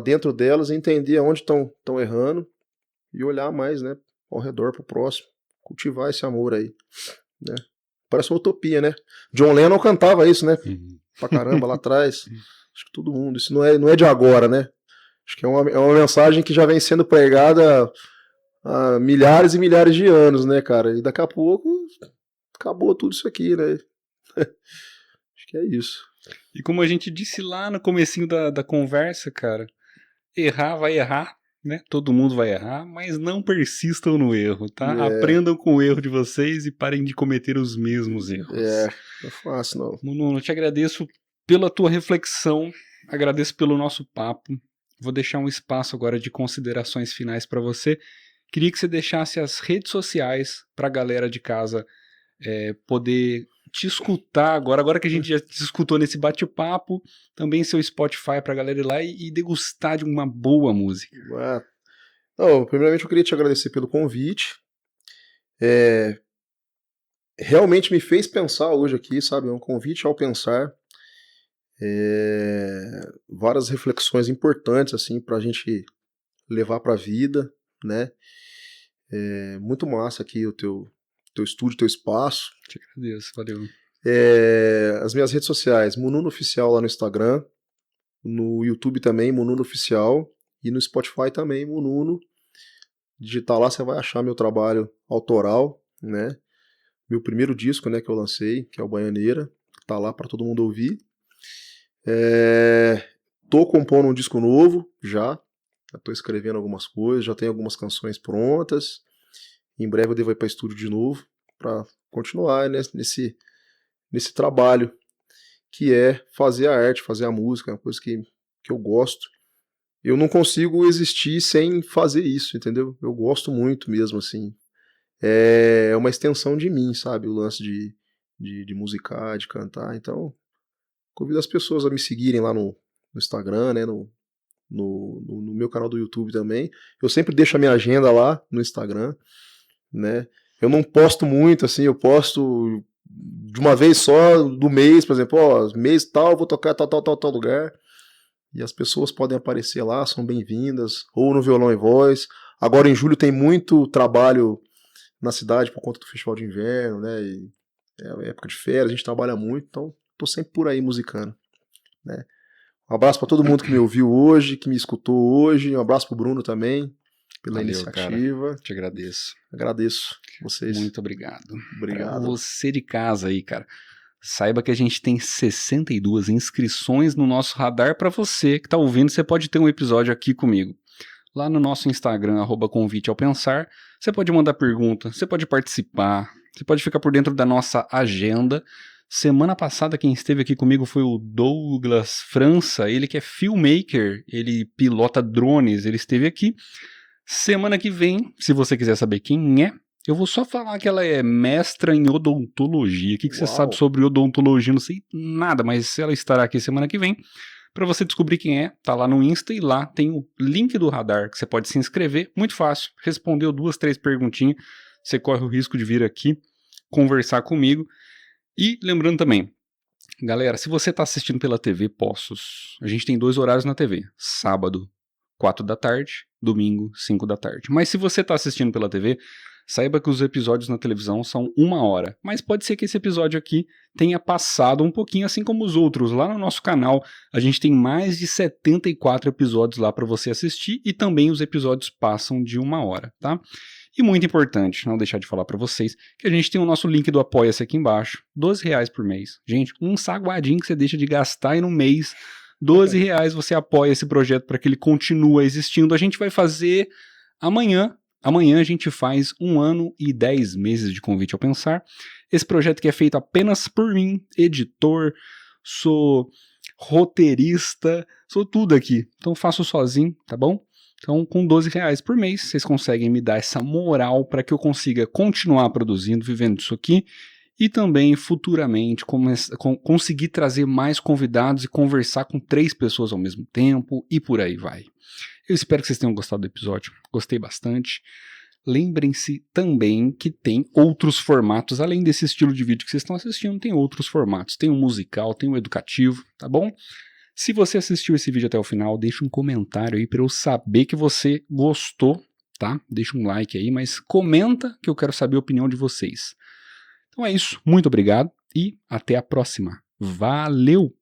[SPEAKER 2] dentro delas e entender aonde estão errando e olhar mais, né, ao redor pro próximo. Cultivar esse amor aí, né? Parece uma utopia, né? John Lennon cantava isso, né? Pra caramba, lá atrás. Acho que todo mundo. Isso não é de agora, né? Acho que é uma mensagem que já vem sendo pregada há milhares e milhares de anos, né, cara? E daqui a pouco acabou tudo isso aqui, né? Acho que é isso.
[SPEAKER 1] E como a gente disse lá no comecinho da conversa, cara, errar vai errar, né? Todo mundo vai errar, mas não persistam no erro, tá? Aprendam com o erro de vocês e parem de cometer os mesmos erros.
[SPEAKER 2] Não é fácil, não.
[SPEAKER 1] Nuno, eu te agradeço pela tua reflexão, agradeço pelo nosso papo. Vou deixar um espaço agora de considerações finais para você. Queria que você deixasse as redes sociais para a galera de casa poder te escutar agora que a gente já te escutou nesse bate-papo, também seu Spotify para a galera ir lá e degustar de uma boa música.
[SPEAKER 2] Não, primeiramente eu queria te agradecer pelo convite. Realmente me fez pensar hoje aqui, sabe? É um convite ao pensar. Várias reflexões importantes, assim, pra gente levar pra vida, né? Muito massa aqui o teu estúdio, teu espaço.
[SPEAKER 1] Te agradeço, valeu.
[SPEAKER 2] As minhas redes sociais, Mununo Oficial lá no Instagram, no YouTube também, Mununo Oficial, e no Spotify também, Mununo. Digitar lá, você vai achar meu trabalho autoral, né? Meu primeiro disco, né, que eu lancei, que é o Baianeira, tá lá pra todo mundo ouvir. Tô compondo um disco novo, já tô escrevendo algumas coisas, já tenho algumas canções prontas. Em breve eu devo ir para estúdio de novo para continuar, né, nesse trabalho que é fazer a arte, fazer a música, é uma coisa que eu gosto. Eu não consigo existir sem fazer isso, entendeu? Eu gosto muito mesmo, assim. É uma extensão de mim, sabe? O lance de musicar, de cantar. Então, convido as pessoas a me seguirem lá no Instagram, né? No meu canal do YouTube também. Eu sempre deixo a minha agenda lá no Instagram, né? Eu não posto muito, assim, eu posto de uma vez só do mês, por exemplo, mês tal, vou tocar tal lugar. E as pessoas podem aparecer lá, são bem-vindas, ou no Violão e Voz. Agora em julho tem muito trabalho na cidade por conta do festival de inverno, né? E é época de férias, a gente trabalha muito, então tô sempre por aí musicando, né? Um abraço para todo mundo que me ouviu hoje, que me escutou hoje. Um abraço pro Bruno também, pela iniciativa.
[SPEAKER 1] Cara, te agradeço.
[SPEAKER 2] Agradeço vocês.
[SPEAKER 1] Muito obrigado.
[SPEAKER 2] Obrigado.
[SPEAKER 1] Pra você de casa aí, cara. Saiba que a gente tem 62 inscrições no nosso radar. Para você que tá ouvindo, você pode ter um episódio aqui comigo. Lá no nosso Instagram, @conviteaopensar, você pode mandar pergunta, você pode participar, você pode ficar por dentro da nossa agenda. Semana passada quem esteve aqui comigo foi o Douglas França, ele que é filmmaker, ele pilota drones, ele esteve aqui. Semana que vem, se você quiser saber quem é, eu vou só falar que ela é mestra em odontologia. O que você sabe sobre odontologia? Não sei nada, mas ela estará aqui semana que vem. Para você descobrir quem é, tá lá no Insta e lá tem o link do radar que você pode se inscrever. Muito fácil, respondeu 2, 3 perguntinhas, você corre o risco de vir aqui conversar comigo. E lembrando também, galera, se você está assistindo pela TV Poços, a gente tem 2 horários na TV, sábado 4 da tarde, domingo 5 da tarde. Mas se você está assistindo pela TV, saiba que os episódios na televisão são 1 hora, mas pode ser que esse episódio aqui tenha passado um pouquinho, assim como os outros. Lá no nosso canal, a gente tem mais de 74 episódios lá para você assistir e também os episódios passam de 1 hora, tá? E muito importante, não deixar de falar para vocês, que a gente tem o nosso link do Apoia-se aqui embaixo, R$12 por mês. Gente, um saguadinho que você deixa de gastar aí no mês, R$12 você apoia esse projeto para que ele continue existindo. A gente vai fazer amanhã a gente faz 1 ano e 10 meses de Convite ao Pensar. Esse projeto que é feito apenas por mim, editor, sou roteirista, sou tudo aqui. Então faço sozinho, tá bom? Então, com R$12 por mês, vocês conseguem me dar essa moral para que eu consiga continuar produzindo, vivendo disso aqui e também futuramente conseguir trazer mais convidados e conversar com 3 pessoas ao mesmo tempo e por aí vai. Eu espero que vocês tenham gostado do episódio, gostei bastante. Lembrem-se também que tem outros formatos, além desse estilo de vídeo que vocês estão assistindo, tem outros formatos. Tem o musical, tem o educativo, tá bom? Se você assistiu esse vídeo até o final, deixa um comentário aí para eu saber que você gostou, tá? Deixa um like aí, mas comenta que eu quero saber a opinião de vocês. Então é isso, muito obrigado e até a próxima. Valeu!